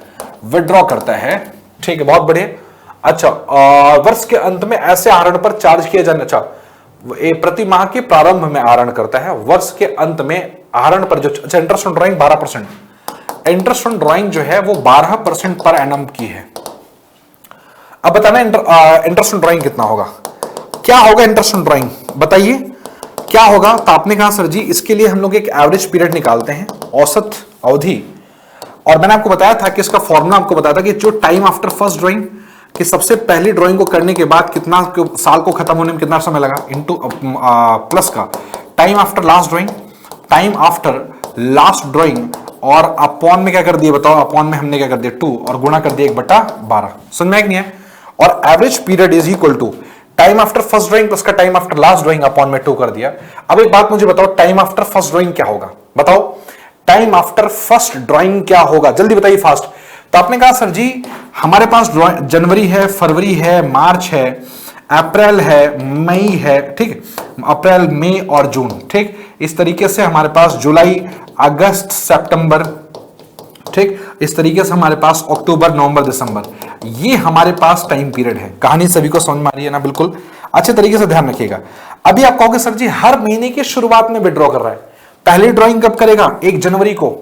विड्रॉ करता है, ठीक है, बहुत बढ़िया। अच्छा, वर्ष के अंत में ऐसे आहरण पर चार्ज किया जाना, अच्छा प्रति माह के प्रारंभ में आहरण करता है, वर्ष के अंत में आहरण पर जो, अच्छा interest on drawing 12%, interest on drawing जो है वो 12% पर एनम की है। अब बताना इंटरेस्ट ऑन ड्राइंग कितना होगा, क्या होगा इंटरेस्ट ऑन ड्राइंग, बताइए क्या होगा। तो आपने कहा सर जी इसके लिए हम लोग एक एवरेज पीरियड निकालते हैं, औसत अवधि, और मैंने आपको बताया था कि इसका फॉर्मूला आपको बताया था कि जो टाइम आफ्टर फर्स्ट ड्राइंग, कि सबसे पहली ड्राइंग को करने के बाद कितना साल को खत्म होने में कितना समय लगा, इनटू प्लस का time after last drawing, time after last drawing, और अपॉन में क्या कर दिए बताओ, अपॉन में हमने क्या कर दिया 2 और गुणा कर दिया 1/12। समझ में नहीं है? और average period is equal to time after first drawing plus का time after last drawing upon में 2 कर दिया। अब एक बात मुझे बताओ, टाइम आफ्टर फर्स्ट ड्राइंग क्या होगा, बताओ टाइम आफ्टर फर्स्ट ड्राइंग क्या होगा, जल्दी बताइए फास्ट। तो आपने कहा सर जी हमारे पास जनवरी है, फरवरी है, मार्च है, अप्रैल है, मई है, ठीक, अप्रैल, मई और जून, ठीक, इस तरीके से हमारे पास जुलाई, अगस्त, सितंबर, ठीक, इस तरीके से हमारे पास अक्टूबर, नवंबर, दिसंबर, ये हमारे पास टाइम पीरियड है। कहानी सभी को समझ में आ रही है ना? बिल्कुल अच्छे तरीके से ध्यान रखिएगा। अभी आप कहोगे सर जी हर महीने की शुरुआत में विड्रॉ कर रहा है, पहली ड्राइंग कब करेगा, 1 जनवरी को,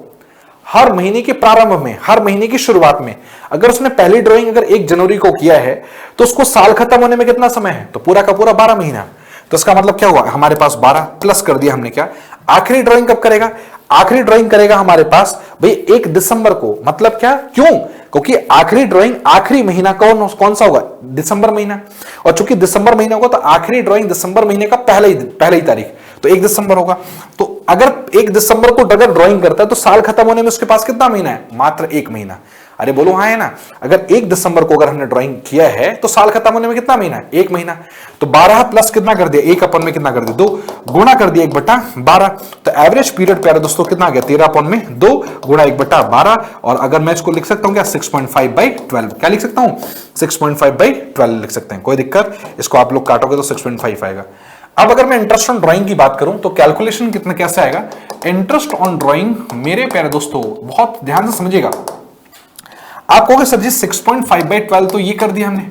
हर महीने के प्रारंभ में, हर महीने की शुरुआत में। अगर उसने पहली ड्राइंग अगर 1 जनवरी को किया है तो उसको साल खत्म होने में कितना समय है, तो पूरा का पूरा 12 महीना। तो इसका मतलब क्या हुआ, हमारे पास 12 प्लस कर दिया हमने क्या, आखिरी ड्राइंग कब करेगा, आखिरी ड्राइंग करेगा हमारे पास भाई 1 दिसंबर को। मतलब क्या, क्यों, क्योंकि आखिरी ड्राइंग, आखिरी महीना कौन सा होगा, दिसंबर महीना, और चूंकि दिसंबर महीना होगा तो आखिरी ड्राइंग दिसंबर महीने का पहली तारीख, तो 1 दिसंबर होगा। तो अगर 1 दिसंबर को अगर ड्राइंग करता है तो साल खत्म होने में उसके पास कितना महीना है, मात्र 1 महीना। अरे बोलो हाँ है ना? अगर 1 दिसंबर को अगर हमने ड्राइंग किया है तो साल खत्म होने में कितना महीना है, 1 महीना। तो 12 प्लस कितना कर दिया, 1 अपन में कितना कर दिया 2, गुणा कर दिया 1/12। तो एवरेज पीरियड प्यारे दोस्तों कितना आ गया, 13 अपन में 2 गुणा 1/12। और अगर मैं इसको लिख सकता हूं क्या, 6.5/12, क्या लिख सकता हूं, 6.5/12 लिख सकते हैं, कोई दिक्कत, इसको आप लोग काटोगे तो 6.5 आएगा। अब अगर मैं इंटरेस्ट ऑन ड्राइंग की बात करूं तो कैलकुलेशन कितना कैसे आएगा, इंटरेस्ट ऑन ड्राइंग मेरे प्यारे दोस्तों बहुत ध्यान से समझिएगा। आप कहोगे सर जी 6.5/12 तो ये कर दिया हमने,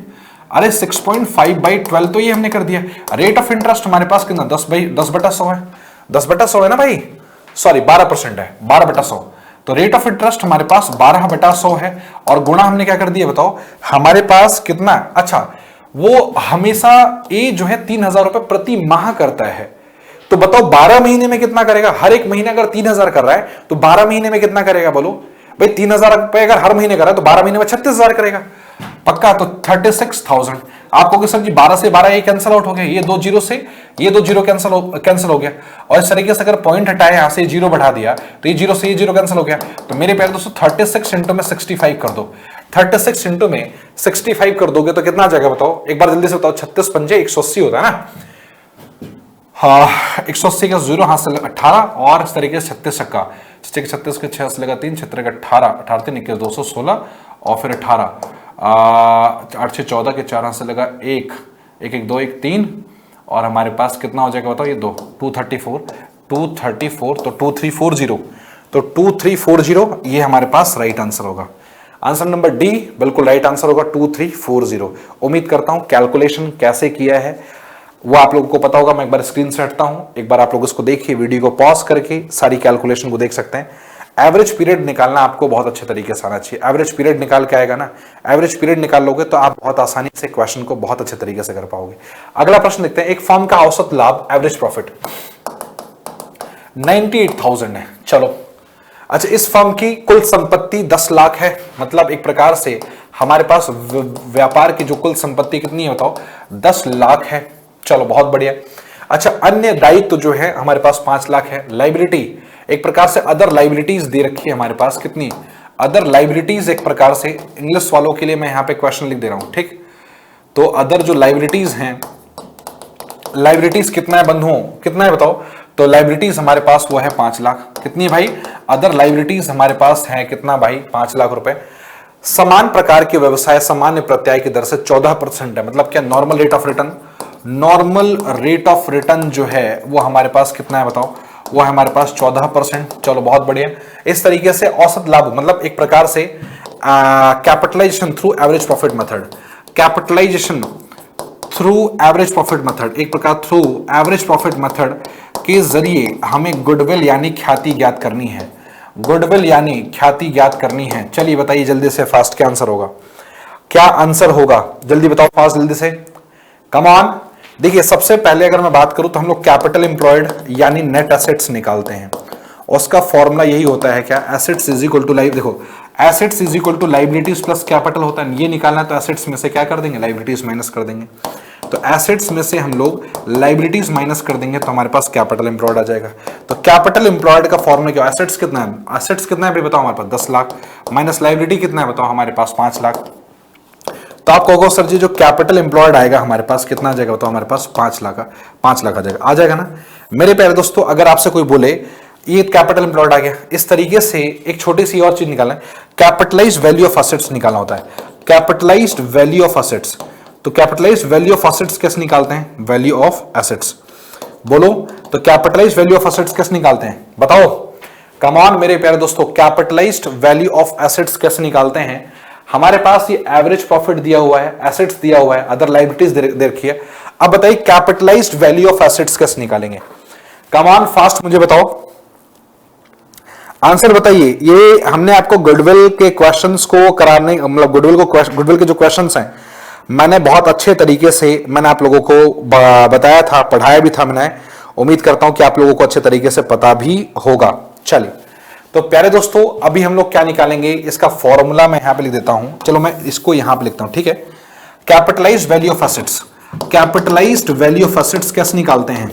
अरे 6.5/12 तो ये हमने कर दिया। रेट ऑफ इंटरेस्ट हमारे पास कितना, 10/100 है, 10/100 है ना भाई, सॉरी 12% है, 12/100। तो रेट ऑफ इंटरेस्ट हमारे पास 12/100 है, और गुणा हमने क्या कर दिया बताओ, हमारे पास कितना, अच्छा वो हमेशा ए जो है 3000 रुपए प्रति माह करता है। तो बताओ 12 महीने में कितना करेगा, हर एक महीने अगर 3000 कर रहा है तो 12 महीने में कितना करेगा बोलो भाई, 3000 रुपए अगर हर महीने कर रहा है तो 12 महीने में 36000 करेगा, पक्का। तो 36,000, आप कहोगे सर जी 12 से 12 ये कैंसिल आउट हो गया, ये 2 जीरो से ये 2 जीरो कैंसिल हो गया, और इस तरीके से अगर पॉइंट हटाए यहां से जीरो बढ़ा दिया तो ये जीरो से ये जीरो कैंसिल हो गया। तो मेरे प्यारे दोस्तों 36 इंटू में 65 कर दो, 36 इंटू में 65 कर दोगे तो कितना आ जाएगा बताओ, एक बार जल्दी से बताओ। 36 पंजे 180 होता है ना, हाँ 180 का जीरो हाथ से 18, और इस तरीके से 36 का 36 के 6 से लगा 3, 6 का 18, 18 3 21 216, और फिर 18 8 6 14 के 4 हाथ से लगा 1 1 1 2 1 3, और हमारे पास कितना हो जाएगा बताओ, ये 2 234 तो 2340, तो 2340 ये हमारे पास राइट आंसर होगा। आंसर नंबर डी बिल्कुल राइट आंसर होगा 2340। उम्मीद करता हूं कैलकुलेशन कैसे किया है वो आप लोगों को पता होगा। मैं एक बार स्क्रीन से हटता हूं, एक बार आप लोग इसको देखिए, वीडियो को पॉज करके सारी कैलकुलेशन को देख सकते हैं। एवरेज पीरियड निकालना आपको बहुत अच्छे तरीके से आना चाहिए। एवरेज पीरियड निकाल के आएगा ना, एवरेज पीरियड निकाल लोगे तो आप बहुत आसानी से क्वेश्चन को बहुत अच्छे तरीके से कर पाओगे। अगला प्रश्न देखते हैं, एक फर्म का औसत लाभ एवरेज प्रॉफिट 98,000 है। चलो अच्छा, इस फर्म की कुल संपत्ति 10 लाख है, मतलब एक प्रकार से हमारे पास व्यापार की जो कुल संपत्ति कितनी है बताओ, 10 लाख है। चलो बहुत बढ़िया। अच्छा, अन्य दायित्व जो है हमारे पास 5 लाख है। लाइबिलिटी एक प्रकार से अदर लाइबिलिटीज दे रखी है हमारे पास, कितनी अदर लाइबिलिटीज, एक प्रकार से इंग्लिश वालों के लिए मैं यहां पे क्वेश्चन लिख दे रहा हूं, ठीक। तो अदर जो लाइबिलिटीज हैं, लाइबिलिटीज कितना है बंधुओं, कितना है बताओ, तो लाइबिलिटीज हमारे पास वो है 5 लाख। कितनी भाई, अदर लाइबिलिटीज हमारे पास है कितना भाई, 5 लाख रुपए। समान प्रकार के व्यवसाय सामान्य प्रत्याय की दर से 14% है, मतलब क्या normal rate of return, normal rate of return जो है वो हमारे पास कितना है बताओ, वो है हमारे पास 14%। चलो बहुत बढ़िया। इस तरीके से औसत लाभ मतलब एक प्रकार से capitalisation through average profit method, capitalisation through average profit method, एक प्रकार थ्रू एवरेज प्रॉफिट मेथड के जरिए हमें गुडविल यानी ख्याति ज्ञात करनी है, गुडविल यानी ख्याति ज्ञात करनी है। चलिए बताइए जल्दी से फास्ट, क्या आंसर होगा, क्या आंसर होगा, जल्दी बताओ फास्ट, जल्दी से, कम ऑन। देखिए सबसे पहले अगर मैं बात करूं तो हम लोग कैपिटल एम्प्लॉयड यानी नेट एसेट्स निकालते हैं, उसका फॉर्मूला यही होता है, क्या, assets is equal to live, देखो assets is equal to liabilities plus capital होता है। ये निकालना है तो एसेट्स में से क्या कर देंगे, लाइबिलिटीज माइनस कर देंगे। तो एसेट्स में से हम लोग लाइबिलिटीज माइनस कर देंगे तो हमारे पास कैपिटल एम्प्लॉयड आ जाएगा। तो कैपिटल एम्प्लॉयड का फॉर्मूला क्या, एसेट्स कितना है, एसेट्स कितना है भाई बताओ, हमारे पास 10 लाख माइनस लाइबिलिटी कितना है बताओ, हमारे पास 5 लाख। तो आप कहोगे सर जी जो कैपिटल एम्प्लॉयड आएगा हमारे पास कितना आ जाएगा बताओ, हमारे पास 5 लाख आ जाएगा ना मेरे प्यारे दोस्तों। अगर आपसे कोई बोले ये कैपिटल एम्प्लॉयड आ गया, इस तरीके से एक छोटी सी और चीज निकालना है, कैपिटलाइज्ड वैल्यू ऑफ एसेट्स निकालना होता है, कैपिटलाइज्ड वैल्यू ऑफ एसेट्स। तो कैपिटलाइज्ड वैल्यू ऑफ एसेट्स कैसे निकालते हैं, वैल्यू ऑफ एसेट्स बोलो, तो कैपिटलाइज्ड वैल्यू ऑफ एसेट्स कैसे निकालते हैं बताओ, कम ऑन मेरे प्यारे दोस्तों, कैपिटलाइज्ड वैल्यू ऑफ एसेट्स कैसे निकालते हैं। हमारे पास ये एवरेज प्रॉफिट दिया हुआ है, एसेट्स दिया हुआ है, अदर लायबिलिटीज दे रखी है। अब बताइए कैपिटलाइज्ड वैल्यू ऑफ एसेट्स कैसे निकालेंगे, कम ऑन फास्ट मुझे बताओ, आंसर बताइए। ये हमने आपको गुडविल के क्वेश्चंस को कराने, मतलब गुडविल के जो क्वेश्चंस हैं मैंने बहुत अच्छे तरीके से मैंने आप लोगों को बताया था, पढ़ाया भी था मैंने। उम्मीद करता हूं कि आप लोगों को अच्छे तरीके से पता भी होगा। चलिए तो प्यारे दोस्तों अभी हम लोग क्या निकालेंगे, इसका फॉर्मूला मैं यहां पे लिख देता हूं, चलो मैं इसको यहां पे लिखता हूं, ठीक है। Capitalised value of assets, capitalised value of assets कैसे निकालते हैं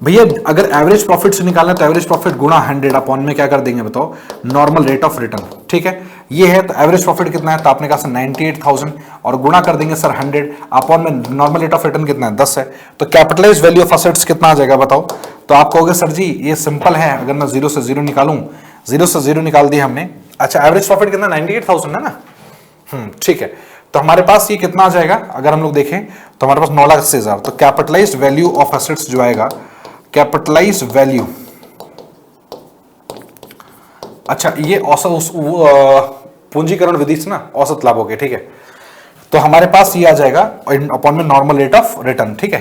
भैया, अगर एवरेज प्रॉफिट से निकालना तो एवरेज प्रॉफिट गुणा 100 अपॉन में क्या कर देंगे बताओ, नॉर्मल रेट ऑफ रिटर्न, ठीक है। ये है तो एवरेज प्रॉफिट कितना है, तो आपने कहा सर 98,000 और गुणा कर देंगे सर 100 अपॉन में नॉर्मल रेट ऑफ रिटर्न कितना है 10 है। तो कैपिटलाइज्ड वैल्यू ऑफ एसेट्स कितना आ जाएगा बताओ। तो आप कहोगे सर जी ये सिंपल है, अगर मैं 0 से 0 निकालूं, 0 से 0 निकाल दिया हमने। अच्छा एवरेज प्रॉफिट कितना 98,000 है ना, ठीक है। तो हमारे पास ये कितना आ जाएगा, अगर हम लोग देखें तो हमारे पास 9,80,000। तो कैपिटलाइज्ड वैल्यू ऑफ एसेट्स जो आएगा, कैपिटलाइज्ड वैल्यू, अच्छा ये औसत पूंजीकरण विधि से ना औसत लाभ हो गया, ठीक है। तो हमारे पास ये आ जाएगा अपॉन में नॉर्मल रेट ऑफ रिटर्न, ठीक है।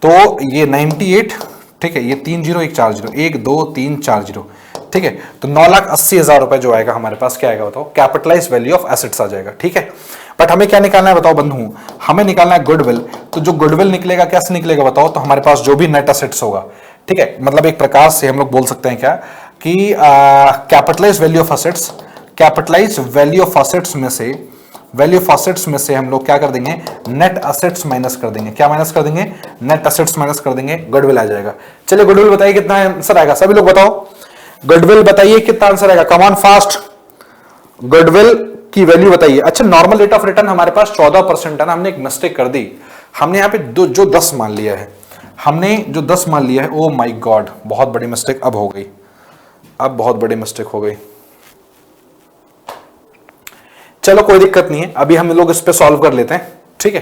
तो ये 98, ठीक है, ये 30140 1 2 3 4 0, ठीक है। तो 9,80,000 रुपए जो आएगा हमारे पास क्या आएगा बताओ, कैपिटलाइज्ड वैल्यू ऑफ एसेट्स आ जाएगा, ठीक है। बट हमें क्या निकालना है बताओ बंधु, हमें निकालना है गुडविल। तो जो गुडविल निकलेगा कैसे निकलेगा बताओ, तो हमारे पास जो भी नेट एसेट्स होगा, ठीक है, मतलब एक प्रकार से हम लोग बोल सकते हैं क्या कि capitalised value of assets, capitalised value of assets में से वैल्यू ऑफ असेट्स में से हम लोग क्या कर देंगे, नेट असेट्स माइनस कर देंगे। क्या माइनस कर देंगे, नेट असेट्स माइनस कर देंगे, गुडविल आ जाएगा। चलिए गुडविल बताइए कितना आंसर आएगा, सभी लोग बताओ, गुडविल बताइए कितना आंसर आएगा, कम ऑन फास्ट, गुडविल की वैल्यू बताइए। अच्छा, नॉर्मल रेट ऑफ रिटर्न हमारे पास 14% है ना, हमने एक मिस्टेक कर दी, हमने यहाँ पे जो 10 मान लिया है, हमने जो 10 मान लिया है, ओ माय गॉड, बहुत बड़ी मिस्टेक अब हो गई, अब बहुत बड़ी मिस्टेक हो गई। चलो कोई दिक्कत नहीं है, अभी हम लोग इस पे सॉल्व कर लेते हैं, ठीक है,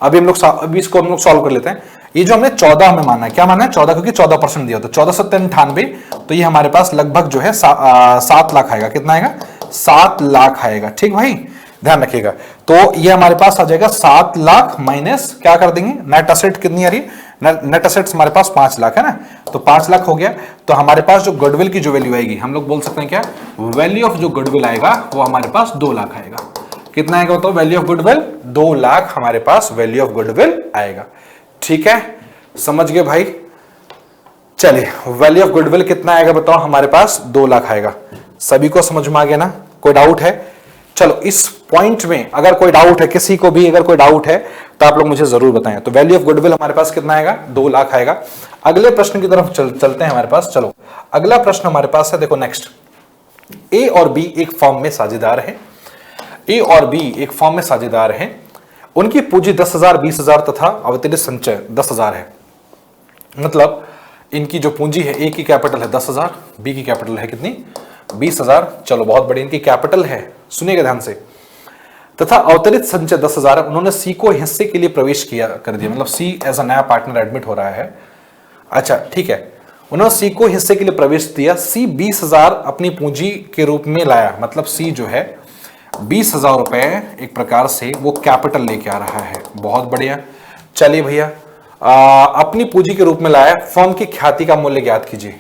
अभी इसको हम लोग सॉल्व कर लेते हैं। ये जो हमने 14 हमें माना है, क्या माना है 14, क्योंकि 14% दिया, तो 14,97, तो ये हमारे पास लगभग जो है 7 लाख आएगा। कितना आएगा, 7 लाख आएगा। ठीक भाई, ध्यान रखिएगा। तो ये हमारे पास आ जाएगा 7 लाख माइनस क्या कर देंगे, नेट असेट कितनी आ रही है, नेट असेट्स हमारे पास 5 लाख है ना, तो 5 लाख हो गया। तो हमारे पास जो गुडविल की जो वैल्यू आएगी, हम लोग बोल सकते हैं क्या, वैल्यू ऑफ जो गुडविल आएगा वो हमारे पास 2 लाख आएगा। कितना आएगा तो वैल्यू ऑफ गुडविल 2 लाख हमारे पास वैल्यू ऑफ गुडविल आएगा। ठीक है, समझ गए भाई। चलिए, वैल्यू ऑफ गुडविल कितना आएगा बताओ, हमारे पास 2 लाख आएगा। सभी को समझ में आ गया ना, कोई डाउट है? चलो, इस पॉइंट में अगर कोई डाउट है, किसी को भी अगर कोई डाउट है तो आप लोग मुझे जरूर बताएं। तो वैल्यू ऑफ गुडविल हमारे पास कितना आएगा, 2 लाख आएगा। अगले प्रश्न की तरफ चलते हैं हमारे पास। चलो, अगला प्रश्न हमारे पास है, देखो नेक्स्ट, ए और बी एक फर्म में साझेदार है, ए और बी एक फर्म में साझेदार हैं, उनकी पूंजी 10,000, 20,000 तथा अवतरित संचय 10,000 है। मतलब इनकी जो पूंजी है, ए की कैपिटल है 10,000, बी की कैपिटल है कितनी, 20,000। चलो बहुत बड़ी इनकी कैपिटल है, सुनिएगा ध्यान से, तथा अवतरित संचय 10,000 है। उन्होंने सी को हिस्से के लिए प्रवेश किया कर दिया, मतलब सी एज अ नया पार्टनर एडमिट हो रहा है। अच्छा ठीक है, उन्होंने सी को हिस्से के लिए प्रवेश दिया, सी 20,000 अपनी पूंजी के रूप में लाया, मतलब सी जो है 20,000 रुपए एक प्रकार से वो कैपिटल लेके आ रहा है। बहुत बढ़िया। चलिए भैया, अपनी पूंजी के रूप में लाया, फर्म की ख्याति का मूल्य ज्ञात कीजिए।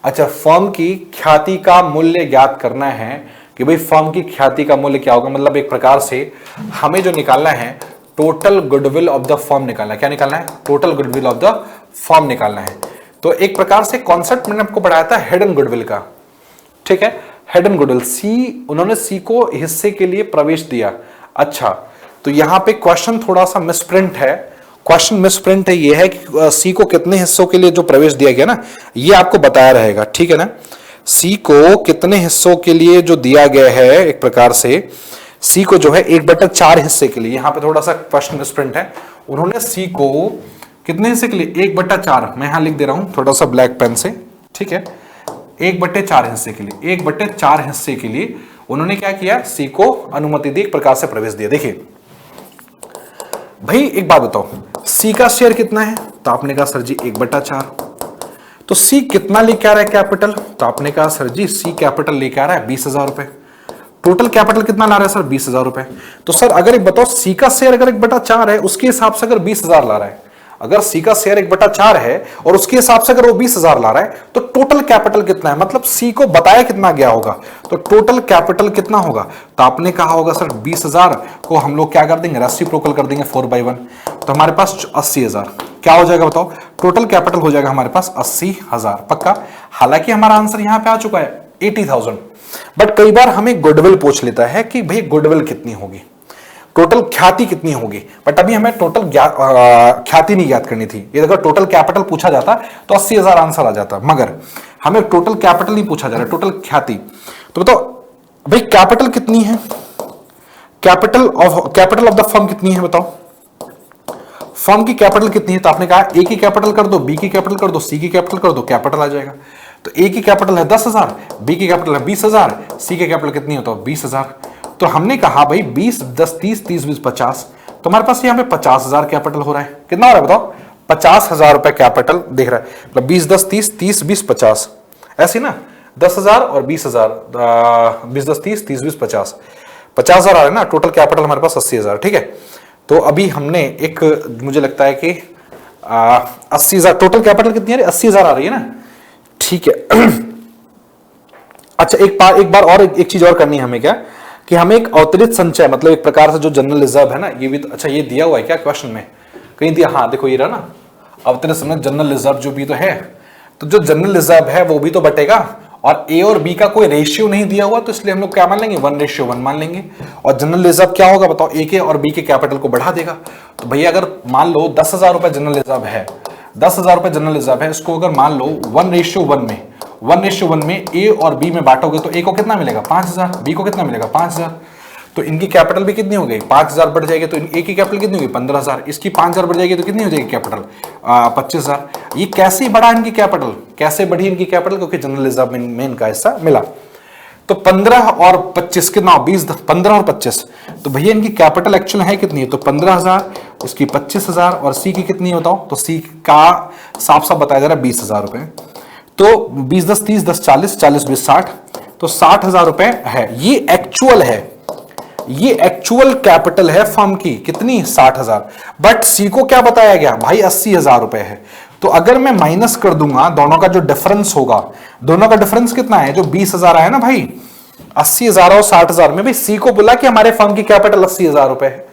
अच्छा, फर्म की ख्याति का मूल्य ज्ञात करना है कि भाई फर्म की ख्याति का मूल्य क्या होगा, मतलब एक प्रकार से हमें जो निकालना है, total goodwill of the firm निकालना है। क्या निकालना है, total goodwill of the firm निकालना है। तो एक प्रकार से कॉन्सेप्ट मैंने आपको पढ़ाया था हिडन गुडविल का, ठीक है, हिडन गुडविल। सी, उन्होंने सी को हिस्से के लिए प्रवेश दिया। अच्छा, तो यहां पे क्वेश्चन थोड़ा सा मिसप्रिंट है, क्वेश्चन मिसप्रिंट है, ये है कि सी को कितने हिस्सों के लिए जो प्रवेश दिया गया ना, ये आपको बताया रहेगा, ठीक है ना। सी को कितने हिस्सों के लिए जो दिया गया है, एक प्रकार से सी को जो है 1/4 हिस्से के लिए, यहां पे थोड़ा सा क्वेश्चन मिसप्रिंट है। उन्होंने सी को कितने हिस्से के लिए, 1/4, मैं यहां लिख दे रहा हूं थोड़ा सा ब्लैक पेन से, ठीक है, 1/4 हिस्से के लिए, 1/4 हिस्से के लिए उन्होंने क्या किया, सी को अनुमति दी, एक प्रकार से प्रवेश दिया। देखिए भाई एक बात बताओ, सी का शेयर कितना है, तो आपने कहा सर जी 1/4। तो सी कितना लेके आ रहा है कैपिटल, तो आपने कहा सर जी सी कैपिटल लेके आ रहा है 20,000 रुपए। टोटल कैपिटल कितना ला रहा है सर, 20,000 रुपए। तो सर अगर एक बताओ, सी का शेयर अगर 1/4 है, उसके हिसाब से अगर 20,000 ला रहा है, अगर सी का शेयर 1/4 है और उसके हिसाब से अगर वो 20,000 ला रहा है, तो टोटल कैपिटल कितना है, मतलब सी को बताया कितना गया होगा, तो टोटल कैपिटल कितना होगा, तो आपने कहा होगा सर 20,000 को हम लोग क्या कर देंगे, रेसिप्रोकल कर देंगे 4/1, तो हमारे पास 80,000 क्या हो जाएगा बताओ, टोटल कैपिटल हो जाएगा हमारे पास 80,000 पक्का। हालांकि हमारा आंसर यहां पे आ चुका है 80,000, बट कई बार हमें गुडविल पूछ लेता है कि भाई गुडविल कितनी होगी, टोटल ख्याति कितनी होगी, बट अभी हमें टोटल ख्याति नहीं ज्ञात करनी थी। ये अगर टोटल कैपिटल पूछा जाता तो 80,000 आंसर आ जाता, मगर हमें टोटल कैपिटल नहीं पूछा जा रहा, टोटल ख्याति। तो बताओ भाई कैपिटल कितनी है, कैपिटल ऑफ द फर्म कितनी है बताओ, फर्म की कैपिटल कितनी है, तो आपने कहा ए की कैपिटल कर दो, बी की कैपिटल कर दो, सी की कैपिटल कर दो, कैपिटल आ जाएगा। तो ए की कैपिटल है 10,000, बी की कैपिटल है 20,000, सी की कैपिटल कितनी है तो 20,000। तो हमने कहा भाई 20, 10, 30, 30, 20, 50, तो हमारे पास यहाँ पे 50,000 कैपिटल हो रहा है। कितना हो रहा है बताओ, 50,000 रुपए कैपिटल दिख रहा है, मतलब 20, 10, 30, 30, 20, 50, ऐसी ना, 10,000 और 20,000, 20, 10, 30, 30, 20, 50, 50,000 आ रहा है ना, टोटल कैपिटल हमारे पास 80,000, ठीक है। तो अभी हमने एक, मुझे लगता है कि 80,000 टोटल कैपिटल कितनी आ रही है, 80,000 आ रही है ना, ठीक है। अच्छा एक बार और एक चीज और करनी है हमें, क्या कि हमें एक अवतरित संचय, मतलब एक प्रकार से जो जनरल रिजर्व है ना, ये भी तो, अच्छा ये दिया हुआ है क्या क्वेश्चन में कहीं दिया, हाँ देखो ये रहा ना, अवतरित संचय जनरल रिजर्व जो भी तो है, तो जो जनरल रिजर्व है वो भी तो बटेगा और ए और बी का कोई रेशियो नहीं दिया हुआ, तो इसलिए हम लोग क्या मान लेंगे, 1:1 मान लेंगे। और जनरल रिजर्व क्या होगा बताओ, ए के और बी के कैपिटल को बढ़ा देगा। तो भैया अगर मान लो 10,000 रुपए जनरल रिजर्व है, 10,000 रुपए जनरल रिजर्व है, इसको अगर मान लो 1:1 में ए और बी में बांटोगे तो ए को कितना मिलेगा 5,000, बी को कितना मिलेगा 5,000। तो इनकी कैपिटल भी कितनी हो गई, 5,000 बढ़ जाएगी, तो ए की कैपिटल कितनी होगी 15,000, इसकी 5,000 बढ़ जाएगी तो कितनी हो जाएगी कैपिटल 25,000। ये कैसे बढ़ा इनकी कैपिटल, कैसे बढ़ी इनकी कैपिटल, क्योंकि जनरल रिजर्व में इनका हिस्सा मिला। तो 15 और 25 कितना 20, 15 और 25, तो भैया इनकी कैपिटल एक्चुअल है कितनी है, तो 15,000, इसकी 25,000, और सी की कितनी है बताओ, तो सी का साफ साफ बताया जा रहा है 20,000 रुपए। तो 20 10 30 10 40, 40 20 60, तो 60,000 रुपए है। ये एक्चुअल है, ये एक्चुअल कैपिटल है फर्म की, कितनी 60,000। बट सी को क्या बताया गया भाई 80,000 रुपए है। तो अगर मैं माइनस कर दूंगा दोनों का जो डिफरेंस होगा, दोनों का डिफरेंस कितना है, जो 20,000 है ना भाई, 80,000 और 60,000 में, भाई सी को बोला कि हमारे फर्म की कैपिटल 80,000 रुपए है।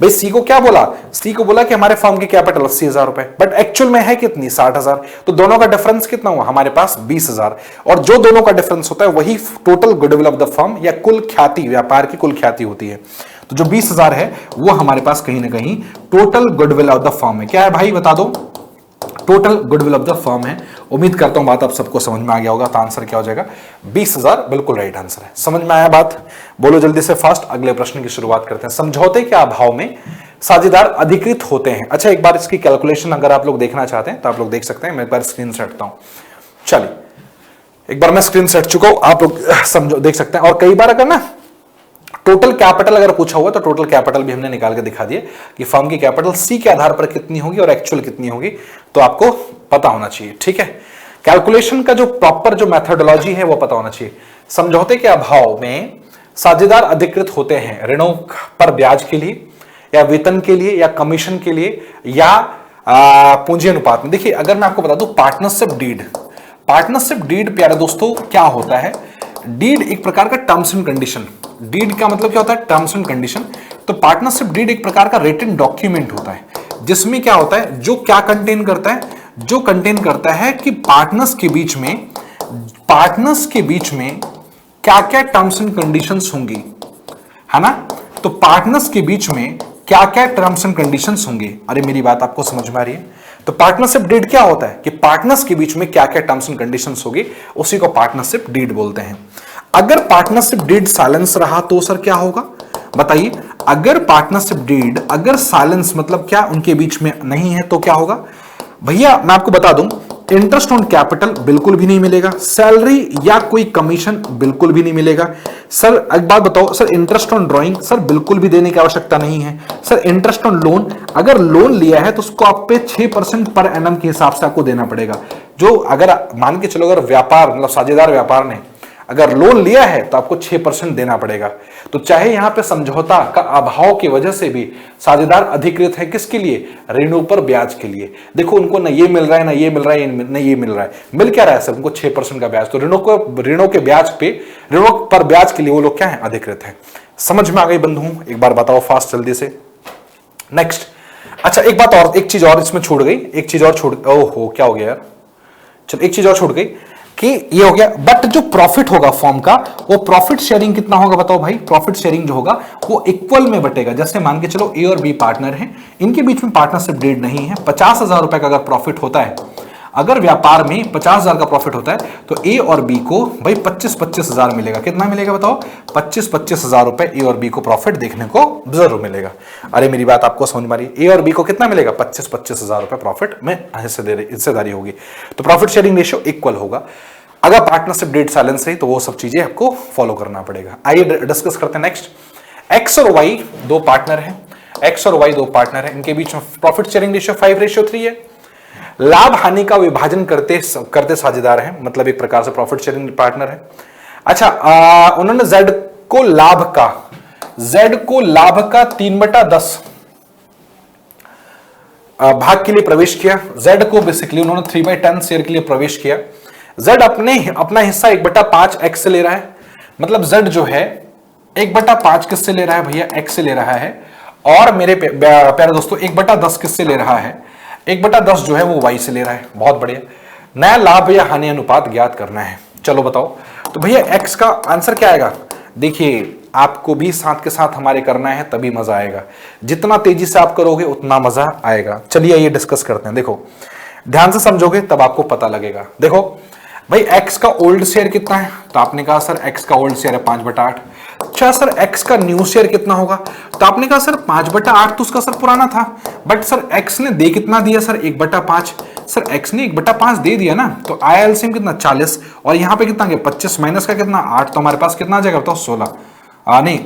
भाई सी को क्या बोला, सी को बोला कि हमारे फर्म की कैपिटल 80,000 रुपए, बट एक्चुअल में है कितनी 60,000। तो दोनों का डिफरेंस कितना हुआ हमारे पास 20,000, और जो दोनों का डिफरेंस होता है वही total goodwill of the firm या कुल ख्याति, व्यापार की कुल ख्याति होती है। तो जो 20,000 है वो हमारे पास कहीं ना कहीं total goodwill of the firm है। क्या है भाई बता दो, total goodwill of the firm है। उम्मीद करता हूं बात आप सबको समझ में आ गया होगा। तो आंसर क्या हो जाएगा 20,000, बिल्कुल राइट आंसर है। समझ में आया बात, बोलो जल्दी से फास्ट। अगले प्रश्न की शुरुआत करते हैं। समझौते के अभाव में साझेदार अधिकृत होते हैं। अच्छा एक बार इसकी कैलकुलेशन अगर आप लोग देखना चाहते हैं तो आप लोग देख सकते हैं। मैं एक बार स्क्रीन से हटता हूं, चलिए एक बार मैं स्क्रीन से हट चुका हूं, आप लोग समझो देख सकते हैं। और कई बार अगर ना टोटल कैपिटल अगर पूछा हुआ तो टोटल कैपिटल भी हमने निकाल के दिखा दिया कि फर्म की कैपिटल सी के आधार पर कितनी होगी और एक्चुअल कितनी होगी, तो आपको पता होना चाहिए। ठीक है, कैलकुलेशन का जो प्रॉपर जो मेथोडोलॉजी है वो पता होना चाहिए। समझौते के अभाव में साझेदार अधिकृत होते हैं ऋणों पर ब्याज के लिए या वेतन के लिए या कमीशन के लिए या पूंजी अनुपात में। देखिए अगर मैं आपको बता दूं पार्टनरशिप डीड, पार्टनरशिप डीड प्यारे दोस्तों क्या होता है, डीड एक प्रकार का टर्म्स एंड कंडीशन, डीड का मतलब क्या होता है टर्म्स एंड कंडीशन। तो पार्टनरशिप डीड एक प्रकार का रिटन डॉक्यूमेंट होता है जिसमें क्या होता है, जो क्या कंटेन करता है, जो कंटेन करता है कि पार्टनर्स के बीच में क्या क्या टर्म्स एंड कंडीशंस होंगी, है ना। तो पार्टनर्स के बीच में क्या क्या टर्म्स एंड कंडीशंस होंगे। अरे मेरी बात आपको समझ में आ रही है। तो पार्टनरशिप डीड क्या होता है कि पार्टनर्स के बीच में क्या क्या टर्म्स एंड कंडीशंस होगी, उसी को पार्टनरशिप डीड बोलते हैं। अगर पार्टनरशिप डीड साइलेंस रहा तो सर क्या होगा बताइए। अगर पार्टनरशिप डीड अगर साइलेंस मतलब क्या उनके बीच में नहीं है तो क्या होगा भैया, मैं आपको बता दूं इंटरेस्ट ऑन कैपिटल बिल्कुल भी नहीं मिलेगा, सैलरी या कोई कमीशन बिल्कुल भी नहीं मिलेगा। सर एक बात बताओ sir, interest on drawing sir बिल्कुल भी देने की आवश्यकता नहीं है। सर इंटरेस्ट ऑन लोन, अगर लोन लिया है तो उसको आप पे 6% पर एनम के हिसाब से आपको देना पड़ेगा। जो अगर मान के चलो अगर व्यापार मतलब साझेदार व्यापार ने अगर लोन लिया है तो आपको 6% देना पड़ेगा। तो चाहे यहां पे समझौता का अभाव की वजह से भी साझेदार अधिकृत है किसके लिए, ऋणों पर ब्याज के लिए। देखो उनको ना ये मिल रहा है ना ये मिल रहा है ना ये मिल रहा है, मिल क्या रहा है सर उनको 6% का ब्याज। तो ऋणों के ब्याज पे, ऋणों पर ब्याज के लिए वो लोग क्या है अधिकृत है। समझ में आ गई बंधु, एक बार बताओ फास्ट जल्दी से। नेक्स्ट, अच्छा एक बात और, एक चीज और इसमें छूट गई, एक चीज और छूट, ओहो क्या हो गया यार, चलो एक चीज और छूट गई कि ये हो गया। बट जो प्रॉफिट होगा फॉर्म का, वो प्रॉफिट शेयरिंग कितना होगा बताओ भाई। प्रॉफिट शेयरिंग जो होगा वो इक्वल में बटेगा। जैसे मान के चलो ए और बी पार्टनर हैं, इनके बीच में पार्टनरशिप डीड नहीं है। 50,000 रुपए का अगर प्रॉफिट होता है, अगर व्यापार में 50,000 का प्रॉफिट होता है तो ए और बी को भाई 25,000 मिलेगा। कितना मिलेगा बताओ, 25,000 रुपए ए और बी को प्रॉफिट देखने को जरूर मिलेगा। अरे मेरी बात आपको समझ में आ रही है, ए और बी को कितना मिलेगा 25,000 रुपए प्रॉफिट में हिस्सेदारी होगी। तो प्रॉफिट शेयरिंग रेशियो इक्वल होगा। अगर पार्टनरशिप डीड साइलेंस रही तो वो सब चीजें आपको फॉलो करना पड़ेगा। आइए डिस्कस करते हैं नेक्स्ट। एक्स और वाई दो पार्टनर हैं, एक्स और वाई दो पार्टनर हैं, इनके बीच में प्रॉफिट शेयरिंग रेशियो 5:3 है। लाभ हानि का विभाजन करते साझेदार हैं, मतलब एक प्रकार से प्रॉफिट शेयरिंग पार्टनर है। अच्छा उन्होंने जेड को लाभ का 3/10 भाग के लिए प्रवेश किया। जेड को बेसिकली उन्होंने 3/10 शेयर के लिए प्रवेश किया। जेड अपना हिस्सा 1/5 एक्स से ले रहा है, मतलब जेड जो है 1/5 किससे ले रहा है भैया, एक्स से ले रहा है। और मेरे प्यारे दोस्तों 1/10 किससे ले रहा है, 1/10 जो है वो वाई से ले रहा है। बहुत बढ़िया। नया लाभ या हानि अनुपात ज्ञात करना है। चलो बताओ। तो भैया x का आंसर क्या आएगा? देखिए आपको भी साथ के साथ हमारे करना है, तभी मजा आएगा। जितना तेजी से आप करोगे उतना मजा आएगा। चलिए ये डिस्कस करते हैं। देखो ध्यान से समझोगे तब आपको पता लगेगा। देखो भाई x का ओल्ड शेयर कितना है? तो आपने कहा सर x का ओल्ड शेयर है 5/8। अच्छा सर x का न्यू शेयर कितना होगा? तो आपने कहा सर 5/8 तो उसका सर पुराना था, बट सर x ने दे कितना दिया सर? 1/5। सर x ने 1/5 दे दिया ना, तो आया एलसीएम कितना? 40। और यहां पे कितना गया? 25 माइनस का कितना? 8। तो हमारे पास कितना आ जाएगा बताओ? 16 नहीं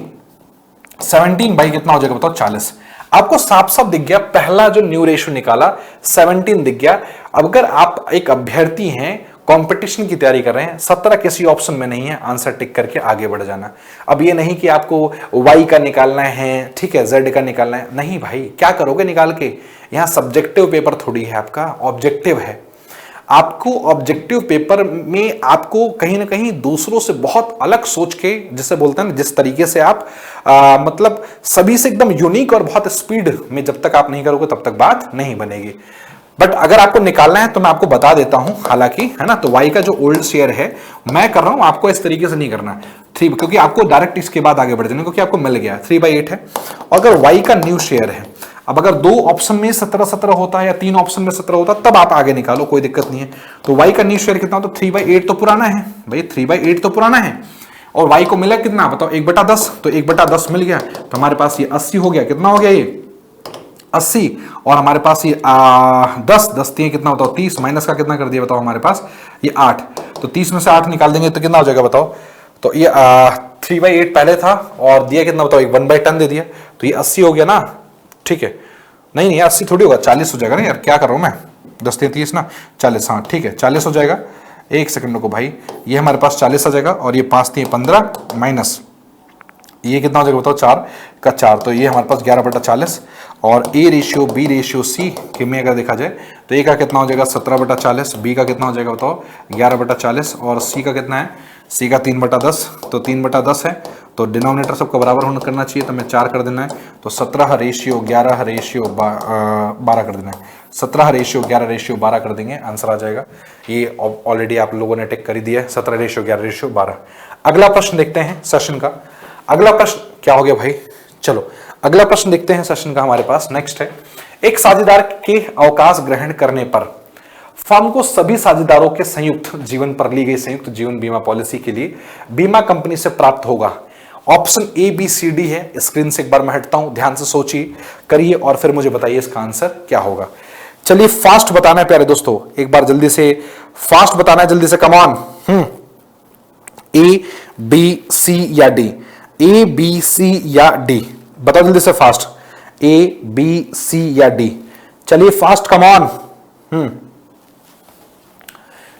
17 भाई कितना हो जाएगा बताओ? 40। आपको साफ साफ दिख गया, पहला जो न्यू रेशियो निकाला 17 दिख गया। अब अगर आप एक अभ्यर्थी हैं, कंपटीशन की तैयारी कर रहे हैं, 17 किसी ऑप्शन में नहीं है, आंसर टिक करके आगे बढ़ जाना। अब ये नहीं कि आपको y का निकालना है, ठीक है, z का निकालना है, नहीं भाई, क्या करोगे निकाल के? यहां सब्जेक्टिव पेपर थोड़ी है आपका, ऑब्जेक्टिव है। आपको ऑब्जेक्टिव पेपर में आपको कहीं ना कहीं दूसरों से बहुत अलग सोच के, जिसे बोलते हैं ना, जिस तरीके से आप मतलब सभी से एकदम यूनिक और बहुत स्पीड में जब तक आप नहीं करोगे तब तक बात नहीं बनेगी। बट अगर आपको निकालना है तो मैं आपको बता देता हूं, हालांकि है ना। तो y का जो ओल्ड शेयर है मैं कर रहा हूं, आपको इस तरीके से नहीं करना है 3, क्योंकि आपको डायरेक्ट इसके बाद आगे बढ़ जाना, क्योंकि आपको मिल गया 3/8 है। और अगर y का न्यू शेयर है, अब अगर 2 ऑप्शन में 17 होता है या 3 ऑप्शन में 17 होता है, तब आप आगे निकालो, कोई दिक्कत नहीं है। तो y का न्यू शेयर कितना? तो 3/8 तो पुराना है भाई, 3/8 तो पुराना है। और y को मिला कितना बताओ? 1/10। तो 1/10 मिल गया, तो हमारे पास ये 80 हो गया। कितना हो गया ये? 80। और हमारे पास ये 10 दिए कितना बताओ? 30। माइनस का कितना कर दिया बताओ? हमारे पास ये 8। तो 30 में से 8 निकाल देंगे तो कितना हो जाएगा बताओ? तो ये 3/8 पहले था और दिया कितना बताओ? 1/10 दे दिया, तो ये 80 हो गया ना, ठीक है। नहीं 80 थोड़ी होगा, 40 हो जाएगा ना यार, क्या कर रहा हूं मैं? 10 3 30 ना, 40। हाँ ठीक है, 40 हो जाएगा। एक सेकंड को भाई, ये हमारे पास 40 आ जाएगा, और ये 5 3 15 माइनस ये कितना हो जाएगा बताओ? 4 का 4। तो ये हमारे पास 11/40। और a ratio b ratio c के में अगर देखा जाए तो a का कितना हो जाएगा? 17/40। b का कितना हो जाएगा बताओ? 11/40। और c का कितना है? c का 3/10। तो 3/10 है, तो डिनोमिनेटर सबका बराबर होना करना चाहिए, तो हमें 4 कर देना है। तो 17 रेशियो 11 रेशियो 12 कर देना है। 17 रेशियो 11 रेशियो 12 कर देंगे, आंसर आ जाएगा। ये ऑलरेडी आप लोगों ने टिक कर ही दिया है, 17 रेशियो 11 रेशियो 12। अगला प्रश्न देखते हैं सेशन का। अगला प्रश्न क्या हो गया भाई? चलो अगला प्रश्न देखते हैं सेशन का। हमारे पास नेक्स्ट है, एक साझेदार के अवकाश ग्रहण करने पर फर्म को सभी साझेदारों के संयुक्त जीवन पर ली गई संयुक्त जीवन बीमा पॉलिसी के लिए बीमा कंपनी से प्राप्त होगा। Option A B C D है। स्क्रीन से एक बार मैं हटता हूं, ध्यान से सोचिए, करिए और फिर मुझे बताइए इसका आंसर क्या होगा। चलिए फास्ट बताना है प्यारे दोस्तों, एक बार जल्दी से फास्ट बताना है, जल्दी से, कम ऑन। ए बी सी या डी? ए बी सी या डी? बताओ जल्दी से फास्ट, ए बी सी या डी? चलिए फास्ट, कम ऑन।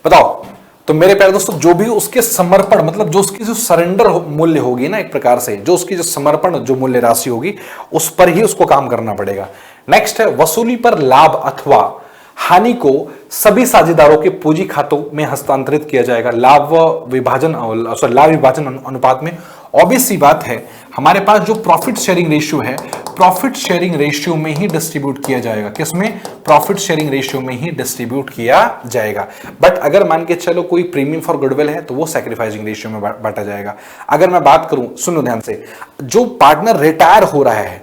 बताओ। तो मेरे प्यारे दोस्तों, जो भी उसके समर्पण, मतलब जो उसकी जो सरेंडर मूल्य होगी ना, एक प्रकार से जो उसकी जो समर्पण जो मूल्य राशि होगी, उस पर ही उसको काम करना पड़ेगा। नेक्स्ट है, वसूली पर लाभ अथवा हानि को सभी साझेदारों के पूंजी खातों में हस्तांतरित किया जाएगा। लाभ विभाजन अनुपात में ऑब्वियस सी बात है, हमारे पास जो प्रॉफिट शेयरिंग रेशियो है, प्रॉफिट शेयरिंग रेशियो में ही डिस्ट्रीब्यूट किया जाएगा। किसमें? प्रॉफिट शेयरिंग रेशियो में ही डिस्ट्रीब्यूट किया जाएगा। बट अगर मान के चलो कोई प्रीमियम फॉर गुडविल है तो वो सैक्रिफाइसिंग रेशियो में बांटा जाएगा। अगर मैं बात करूं, सुनो ध्यान से, जो पार्टनर रिटायर हो रहा है,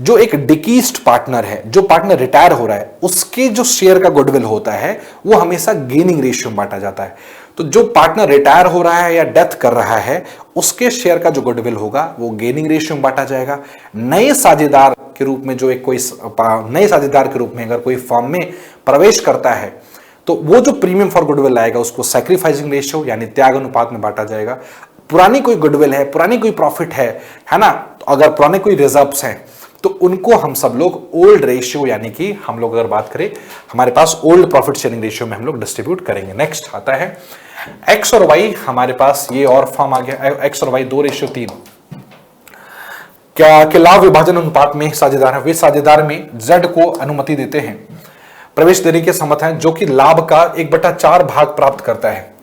जो एक डिकीस्ट पार्टनर है, जो पार्टनर रिटायर हो रहा है, उसके जो शेयर का गुडविल होता है वो हमेशा गेनिंग रेशियो में बांटा जाता है। तो जो पार्टनर रिटायर हो रहा है या डेथ कर रहा है, उसके शेयर का जो गुडविल होगा वो गेनिंग रेशियो में बांटा जाएगा। नए साझेदार के रूप में जो एक कोई नए साझेदार के रूप में अगर कोई फर्म में प्रवेश करता है तो वो जो प्रीमियम फॉर गुडविल आएगा उसको सैक्रिफाइसिंग रेशियो यानी त्याग अनुपात में बांटा जाएगा। पुरानी कोई गुडविल है, पुरानी कोई प्रॉफिट है ना, तो अगर पुराने कोई रिजर्व्स हैं तो उनको हम सब लोग ओल्ड रेशियो यानी कि हम लोग अगर बात करें हमारे पास ओल्ड प्रॉफिट शेयरिंग रेशियो में हम लोग डिस्ट्रीब्यूट करेंगे। नेक्स्ट आता है एक्स और वाई। हमारे पास ये और फॉर्म आ गया, एक्स और वाई 2:3 क्या के लाभ विभाजन अनुपात में साझेदार है, वे साझेदार में जेड को अनुमति देते हैं प्रवेश देने के सम्मत हैं जो कि लाभ का 1/4 भाग प्राप्त करता है।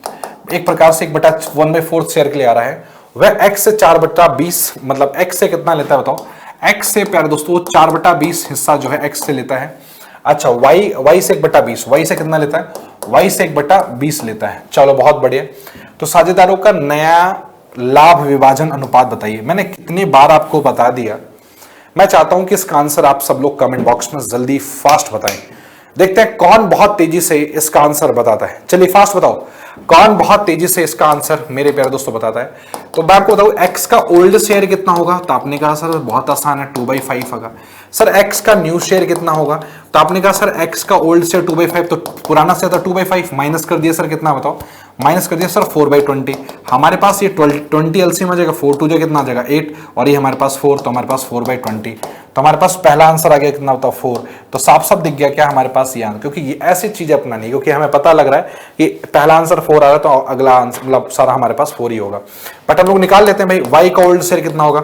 एक प्रकार से 1/4 शेयर के लिए आ रहा है। वह एक्स से 4/20 मतलब एक्स से कितना लेता है बताओ? एक्स से प्यारे दोस्तों 4/20 हिस्सा जो है एक्स से लेता है। अच्छा y से 1/20, y से कितना लेता है, y से 1/20 लेता है। चलो बहुत बढ़िया। तो साझेदारों का नया लाभ विभाजन अनुपात बताइए। मैंने कितनी बार आपको बता दिया, मैं चाहता हूं कि इसका आंसर आप सब लोग कमेंट बॉक्स में जल्दी फास्ट बताएं। देखते हैं कौन बहुत तेजी से इसका आंसर बताता है। चलिए फास्ट बताओ, कौन बहुत तेजी से इसका आंसर मेरे प्यारे दोस्तों बताता है। तो मैं आपको बताऊं x का ओल्ड शेयर कितना होगा, तो आपने कहा सर बहुत आसान है 2/5 होगा। सर x का न्यू शेयर कितना होगा, तो आपने कहा सर x का ओल्ड शेयर 2/5, तो पुराना शेयर था 2/5, माइनस कर दिया सर कितना बताओ, माइनस कर दिया सर 4/20। हमारे पास ये 20 एलसीएम आ जाएगा, 4 2 कितना आ जाएगा 8, और ये हमारे पास 4, तो हमारे पास 4/20। तो हमारे पास पहला आंसर आ गया कितना बताओ 4। तो साफ साफ दिख गया क्या हमारे पास ये आंसर, क्योंकि ये ऐसी चीजें अपना नहीं, क्योंकि हमें पता लग रहा है कि पहला आंसर 4 आ रहा है तो अगला आंसर मतलब सारा हमारे पास 4 ही होगा। बट हम लोग निकाल लेते हैं भाई, y का ओल्ड शेयर कितना होगा,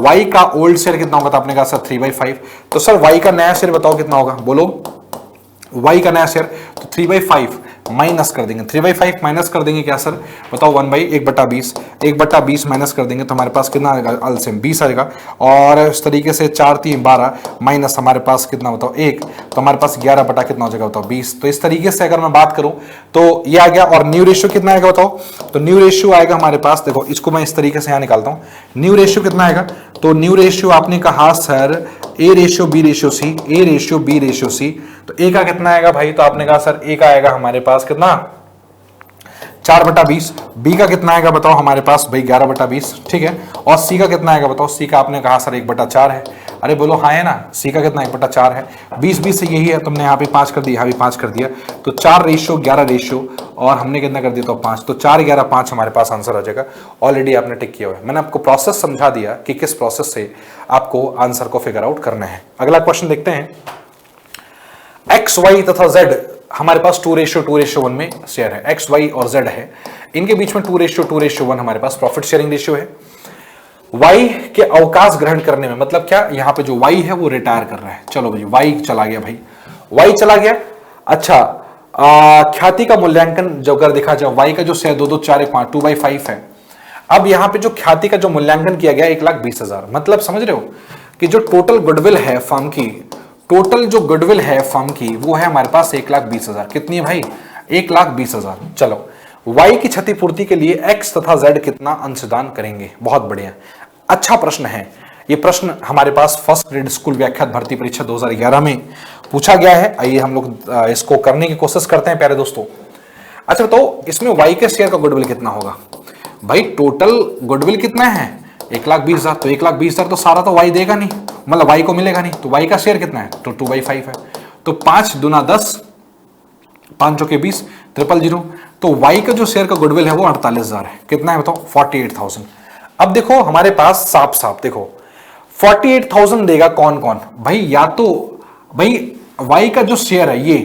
y का ओल्ड शेयर कितना होगा, तो आपने कहा सर 3/5। तो सर y का नया शेयर बताओ कितना होगा, बोलो y का नया शेयर, तो 3/5 माइनस कर देंगे, 3/5 माइनस कर देंगे क्या सर बताओ, 1/1/20, 1/20 माइनस कर देंगे तो हमारे पास कितना आएगा, एलसीएम 20 आएगा। और इस तरीके से 4 3 12 माइनस हमारे पास कितना बताओ 1, तो हमारे पास 11 कितना हो जाएगा बताओ 20। तो इस तरीके से अगर मैं बात करूं तो ये आ गया। और न्यू रेशियो कितना आएगा बताओ, तो न्यू रेशियो आएगा हमारे पास, देखो इसको मैं इस तरीके से यहां निकालता हूं, न्यू रेशियो कितना आएगा, तो न्यू रेशियो आपने कहा sir A ratio B ratio C, A ratio B ratio C, तो ए का कितना आएगा भाई, तो आपने कहा सर ए का आएगा हमारे पास कितना 4/20, बी का कितना आएगा बताओ हमारे पास भाई 11/20, ठीक है। और सी का कितना आएगा बताओ, सी का आपने कहा सर 1/4 है, अरे बोलो हाँ है ना, सी का कितना 1/4 है, 20 से यही है, तुमने यहाँ पे 5 कर दिया, यहाँ भी 5 कर दिया, तो 4 रेशियो 11 रेशियो, और हमने कितना कर दिया तो 5, तो 4 11 5 हमारे पास आंसर आ जाएगा। ऑलरेडी आपने टिक किया हुआ है, मैंने आपको प्रोसेस समझा दिया कि किस प्रोसेस से आपको आंसर को फिगर आउट करना है। अगला क्वेश्चन देखते हैं, एक्स वाई तथा जेड हमारे पास 2:1 में शेयर है, एक्स वाई और जेड है, इनके बीच में 2:1 हमारे पास प्रॉफिट शेयरिंग रेशियो है। वाई के अवकाश ग्रहण करने में मतलब क्या, यहां पे जो वाई है वो रिटायर कर रहा है, चलो भाई वाई चला गया, भाई वाई चला गया। अच्छा ख्याति का मूल्यांकन जो अगर देखा जाए, वाई का जो शेयर 2 2 4 1 5 2/5 है, अब यहां पे जो ख्याति का जो मूल्यांकन किया गया 1,20,000, मतलब समझ रहे हो कि जो टोटल गुडविल है फर्म की, टोटल जो गुडविल है फर्म की वो है हमारे पास 1,20,000, कितनी है भाई 1,20,000। चलो वाई की क्षतिपूर्ति के लिए एक्स तथा जेड कितना अंशदान करेंगे, बहुत बढ़िया अच्छा प्रश्न है ये। प्रश्न हमारे पास फर्स्ट ग्रेड स्कूल व्याख्यात भर्ती परीक्षा 2011 में पूछा गया है। आइए हम लोग इसको करने की कोशिश करते हैं प्यारे दोस्तों। अच्छा बताओ इसमें वाई के शेयर का गुडविल कितना होगा, भाई टोटल गुडविल कितना है 1,20,000, तो 1,20,000 तो सारा तो वाई देगा नहीं, मतलब वाई को मिलेगा नहीं, तो वाई का शेयर कितना है तो 2/5 है, तो 5 दूना 10, 5 चौके 20, 000, तो वाई का जो शेयर का गुडविल है वो 48,000 है, कितना है बताओ 48,000। अब देखो हमारे पास साफ साफ देखो 48,000 देगा कौन कौन भाई, या तो भाई वाई का जो शेयर है ये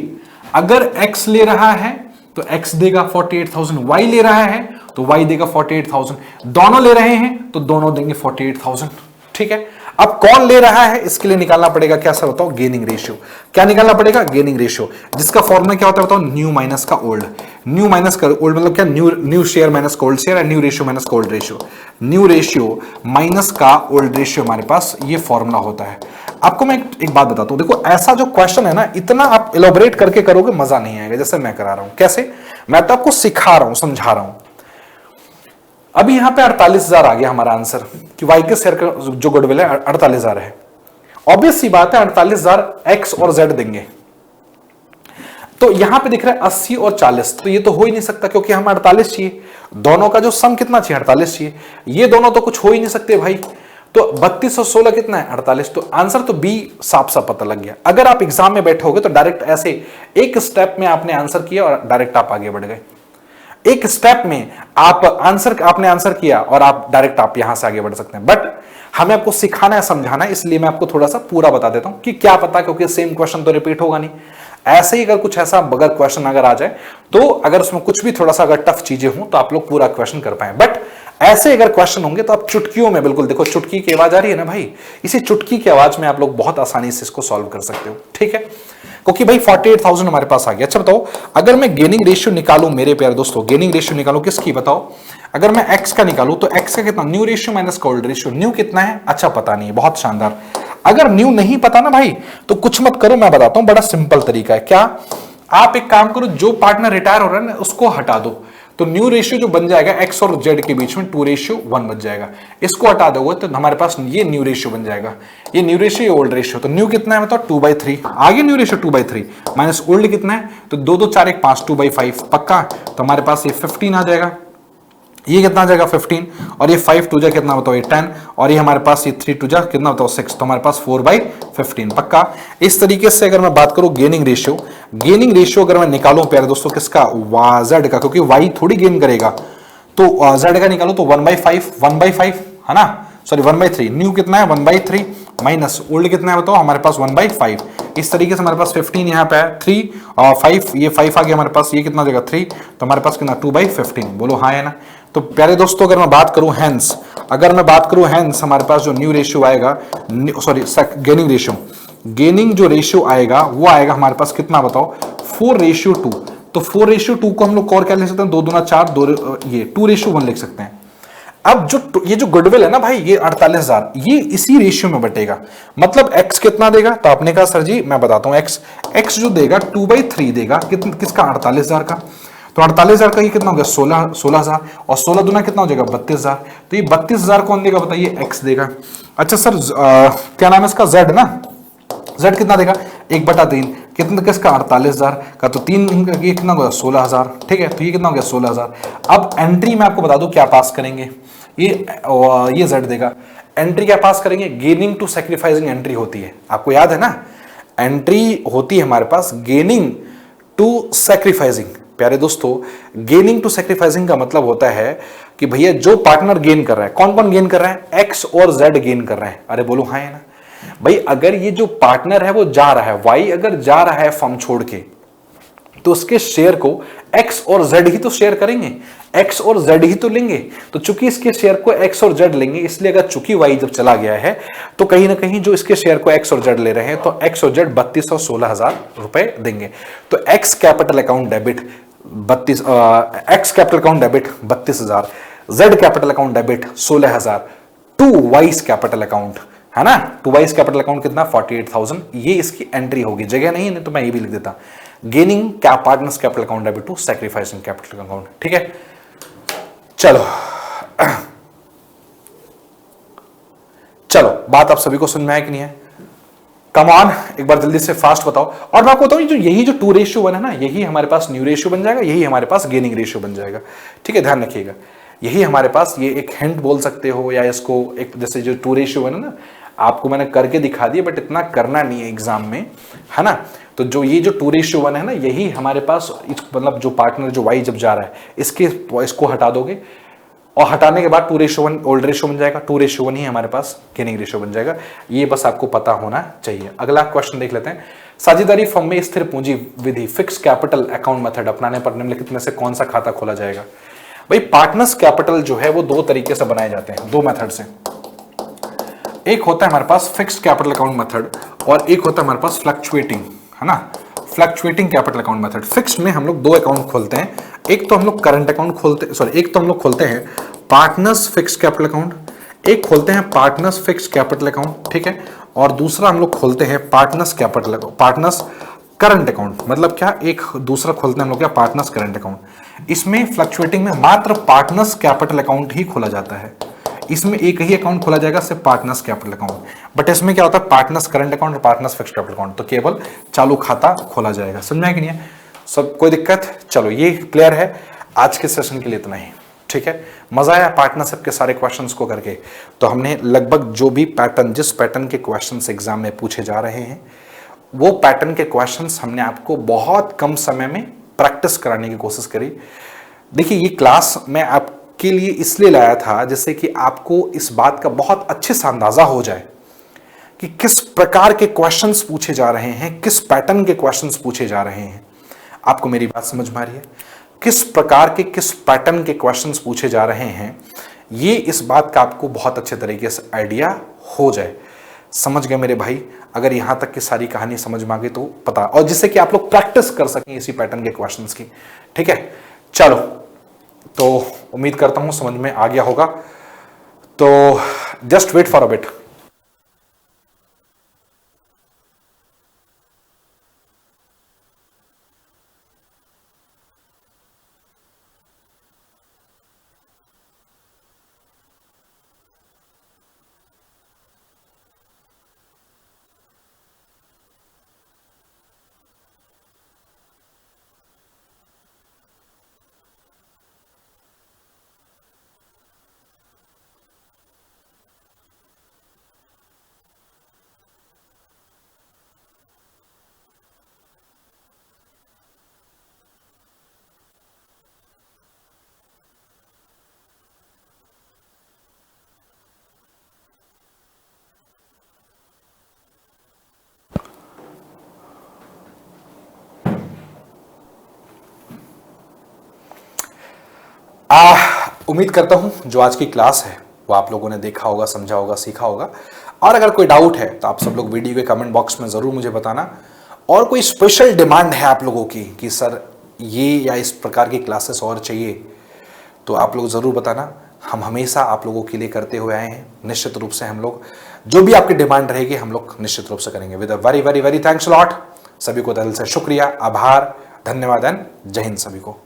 अगर एक्स ले रहा है तो एक्स देगा 48,000, वाई ले रहा है तो वाई देगा 48,000, दोनों ले रहे हैं तो दोनों देंगे 48,000, ठीक है। अब कौन ले रहा है इसके लिए निकालना पड़ेगा क्या सर बताओ, गेनिंग रेशियो। क्या निकालना पड़ेगा, गेनिंग रेशियो, जिसका फॉर्मूला क्या होता है बताओ, न्यू माइनस का ओल्ड, न्यू माइनस का ओल्ड मतलब क्या, न्यू शेयर माइनस का ओल्ड शेयर है, न्यू रेशियो माइनस का old ratio, new ratio minus का ओल्ड रेशियो हमारे पास ये फॉर्मूला होता है। आपको मैं एक बात बताता हूं, देखो ऐसा जो क्वेश्चन है ना, इतना आप इलैबोरेट करके करोगे मजा नहीं आएगा जैसे मैं करा रहा हूं। कैसे, मैं तो आपको सिखा रहा हूं, समझा रहा हूं। अभी यहां पे 48,000 आ गया हमारा आंसर कि वाई के शेयर का जो गुडविल है 48,000 है। ऑब्वियस सी बात है 48,000 एक्स और जेड देंगे, तो यहां पे दिख रहा है 80 और 40, तो ये तो हो ही नहीं सकता क्योंकि हमें 48 चाहिए, दोनों का जो सम कितना चाहिए 48 चाहिए, ये दोनों तो कुछ हो ही नहीं सकते भाई। तो 32 और 16 कितना है 48, तो आंसर तो बी साफ साफ पता लग गया। अगर आप एग्जाम में बैठोगे तो डायरेक्ट ऐसे एक स्टेप में आपने आंसर किया और डायरेक्ट आप आगे बढ़ गए, एक स्टेप में आपने आंसर किया और आप डायरेक्ट आप यहां से आगे बढ़ सकते हैं। बट हमें आपको सिखाना है, समझाना है, इसलिए मैं आपको थोड़ा सा पूरा बता देता हूं कि क्या पता, क्योंकि सेम क्वेश्चन तो रिपीट होगा नहीं। ऐसे ही अगर कुछ ऐसा बगैर क्वेश्चन अगर आ जाए तो अगर उसमें कुछ भी थोड़ा सा अगर टफ चीजें हो तो आप लोग पूरा क्वेश्चन कर पाए। बट ऐसे अगर क्वेश्चन होंगे तो आप चुटकियों में, बिल्कुल देखो चुटकी की आवाज आ रही है ना भाई, इसी चुटकी की आवाज में आप लोग बहुत आसानी से इसको सॉल्व कर सकते हो, ठीक है। क्योंकि भाई 48,000 हमारे पास आ गया। अच्छा बताओ अगर मैं गेनिंग रेशियो निकालूं मेरे प्यारे दोस्तों, गेनिंग रेशियो निकालूं किसकी बताओ, अगर मैं एक्स का निकालूं तो एक्स का कितना, न्यू रेशियो माइनस का ओल्ड रेशियो, न्यू कितना है अच्छा पता नहीं, बहुत शानदार। अगर न्यू नहीं पता ना भाई तो कुछ मत करो, मैं बताता हूं, बड़ा सिंपल तरीका है। क्या, आप एक काम करो, जो पार्टनर रिटायर हो रहा है ना उसको हटा दो, तो न्यू रेशियो जो बन जाएगा एक्स और जेड के बीच में 2:1 बच जाएगा। इसको हटा दोगे तो हमारे पास ये न्यू रेशियो बन जाएगा, ये न्यू रेशियो, ये ओल्ड रेशियो। तो न्यू कितना है बताओ, 2/3। आगे न्यू रेशियो 2/3 माइनस ओल्ड कितना है, तो 2 2 4 1 5, 2/5 पक्का। तो हमारे पास ये 15 आ जाएगा, ये कितना आ जाएगा 15, और ये 5 2 जा कितना बताओ, ये 10, और ये हमारे पास ये 3 2 जा कितना बताओ 6, तो हमारे पास 4/15 पक्का। इस तरीके से अगर मैं बात करूं गेनिंग रेशियो अगर मैं निकालूं प्यारे दोस्तों किसका, जेड का, क्योंकि वाई थोड़ी गेन करेगा, तो जेड का निकालो तो 1/5 है ना, सॉरी 1/3। न्यू कितना है 1/3 माइनस ओल्ड कितना है बताओ, हमारे पास 1/5। इस तरीके से हमारे पास 15 यहाँ पे है, 3 और 5, ये 5 आ गया हमारे पास, ये कितना हो जाएगा 3, तो हमारे पास कितना 2/15। बोलो हाँ है ना। तो प्यारे दोस्तों अगर मैं बात करूं हैंस, हमारे पास जो न्यू रेशियो आएगा, सॉरी गेनिंग जो रेशियो आएगा वो आएगा हमारे पास कितना बताओ, 4:2। तो 4:2 को हम लोग और क्या लिख सकते हैं, 2 दूना 4, ये 2:1 लिख सकते हैं। अब ये जो गुडविल है ना भाई, ये 48,000 ये इसी रेशियो में बटेगा। मतलब x कितना देगा, तो आपने कहा सर जी मैं बताता हूं, x जो देगा 2/3 देगा किसका, 48,000 का। तो 48,000 का ये कितना हो गया 16,000, और 16 दुना कितना हो जाएगा 32,000। तो ये 32,000 कौन देगा बताइए, x देगा। अच्छा सर क्या नाम है इसका, z ना, z कितना देगा 1/3, कितना किसका 48,000 का, तो 3 ये कितना होगा 16,000, ठीक है। तो ये कितना हो गया 16,000। अब एंट्री में आपको बता दूं क्या पास करेंगे, ये z देगा। एंट्री क्या पास करेंगे, गेनिंग टू सैक्रिफाइसिंग एंट्री होती है, आपको याद है ना, एंट्री होती है हमारे पास गेनिंग टू सैक्रिफाइसिंग। प्यारे दोस्तों गेनिंग टू सैक्रिफाइसिंग का मतलब होता है कि भैया जो पार्टनर गेन कर रहा है, कौन कौन गेन कर रहा है, x और z गेन कर रहे हैं। अरे बोलो हाँ है ना भाई। अगर ये जो पार्टनर है वो जा रहा है, y अगर जा रहा है फर्म छोड़ के, तो उसके शेयर को x और z ही तो शेयर करेंगे, x और z ही तो लेंगे। तो चूंकि इसके शेयर को x और z लेंगे, इसलिए अगर चूंकि y जब चला गया है तो कहीं ना कहीं जो इसके शेयर को x और z ले रहे हैं, तो x और z 32 और 16,000 रुपए देंगे। तो x capital account debit 32,000, z capital account debit 16,000 to Y's capital account, है ना। टू वाइस कैपिटल अकाउंट कितना 48,000, ये इसकी एंट्री होगी। जगह नहीं है तो मैं ये भी लिख देता, gaining partners capital account debit to sacrificing capital account, ठीक है। चलो बात आप सभी को समझ में आया कि नहीं है, कम ऑन एक बार जल्दी से फास्ट बताओ। और मैं आपको बताऊं यही जो 2:1 है ना, यही हमारे पास न्यू रेशियो बन जाएगा, यही हमारे पास गेनिंग रेशियो बन जाएगा, ठीक है। ध्यान रखिएगा, यही हमारे पास, ये एक हिंट बोल सकते हो, या इसको एक जैसे जो 2:1 है ना, आपको मैंने करके दिखा दिया, बट इतना करना नहीं है एग्जाम में, है ना। तो जो ये जो 2:1 है ना, यही हमारे पास मतलब जो पार्टनर जो y जब जा रहा है, इसको हटा दोगे, और हटाने के बाद 2:1 ओल्ड रेशियो बन जाएगा, 2:1 ही हमारे पास गेनिंग रेशियो बन जाएगा। ये बस आपको पता होना चाहिए। अगला क्वेश्चन देख लेते हैं, साझेदारी फर्म में स्थिर पूंजी विधि फिक्स कैपिटल अकाउंट मेथड अपनाने पर निम्नलिखित में से कौन सा खाता खोला जाएगा। भाई पार्टनर्स कैपिटल जो है वो दो तरीके से बनाए जाते हैं, दो मेथड से। एक होता है हमारे पास फिक्स्ड कैपिटल अकाउंट मेथड, और एक होता है हमारे पास फ्लक्चुएटिंग, है ना, fluctuating capital account method. Fixed में हम लोग दो अकाउंट खोलते हैं, एक तो हम लोग करंट अकाउंट खोलते हैं पार्टनर्स फिक्स्ड कैपिटल अकाउंट, एक खोलते हैं पार्टनर्स फिक्स्ड कैपिटल अकाउंट, ठीक है, और दूसरा हम लोग खोलते हैं पार्टनर्स करंट अकाउंट। मतलब क्या, एक दूसरा खोलते हैं हम लोग क्या, पार्टनर्स करंट अकाउंट। इसमें फ्लक्चुएटिंग में मात्र पार्टनर्स कैपिटल अकाउंट ही खोला जाता है, इसमें एक ही अकाउंट खोला जाएगा, सिर्फ पार्टनर्स कैपिटल अकाउंट। बट इसमें क्या होता है, पार्टनर्स करंट अकाउंट और पार्टनर्स फिक्स्ड कैपिटल अकाउंट, तो केवल चालू खाता खोला जाएगा। समझ में कि नहीं है सब, कोई दिक्कत। चलो ये क्लियर है, आज के सेशन के लिए इतना ही, ठीक है। मजा आया पार्टनरशिप के सारे क्वेश्चंस को करके। तो हमने लगभग जो भी पैटर्न, जिस पैटर्न के क्वेश्चंस एग्जाम में पूछे जा रहे हैं, वो पैटर्न के क्वेश्चंस हमने आपको बहुत कम समय में प्रैक्टिस कराने की कोशिश करी। देखिए ये क्लास मैं आपके लिए इसलिए लाया था जिससे कि आपको इस बात का बहुत अच्छे से अंदाजा हो जाए कि किस प्रकार के क्वेश्चंस पूछे जा रहे हैं, किस पैटर्न के क्वेश्चंस पूछे जा रहे हैं। आपको मेरी बात समझ में आ रही है, किस प्रकार के किस पैटर्न के क्वेश्चंस पूछे जा रहे हैं, ये इस बात का आपको बहुत अच्छे तरीके से आइडिया हो जाए। समझ गए मेरे भाई, अगर यहां तक की सारी कहानी समझ में आ गई तो पता, और जिससे कि आप लोग प्रैक्टिस कर सकें इसी पैटर्न के क्वेश्चंस की, ठीक है। चलो तो उम्मीद करता हूं समझ में आ गया होगा, तो just wait for a bit. उम्मीद करता हूं जो आज की क्लास है वो आप लोगों ने देखा होगा, समझा होगा, सीखा होगा। और अगर कोई डाउट है तो आप सब लोग वीडियो के कमेंट बॉक्स में जरूर मुझे बताना। और कोई स्पेशल डिमांड है आप लोगों की कि सर ये या इस प्रकार की क्लासेस और चाहिए, तो आप लोग जरूर बताना। हम हमेशा आप लोगों के लिए करते हुए आए हैं। निश्चित रूप से हम लोग जो भी आपकी डिमांड रहेगी हम लोग निश्चित रूप से करेंगे। With a very very very thanks lot. सभी को दिल से शुक्रिया, आभार, धन्यवाद एंड जय हिंद सभी को।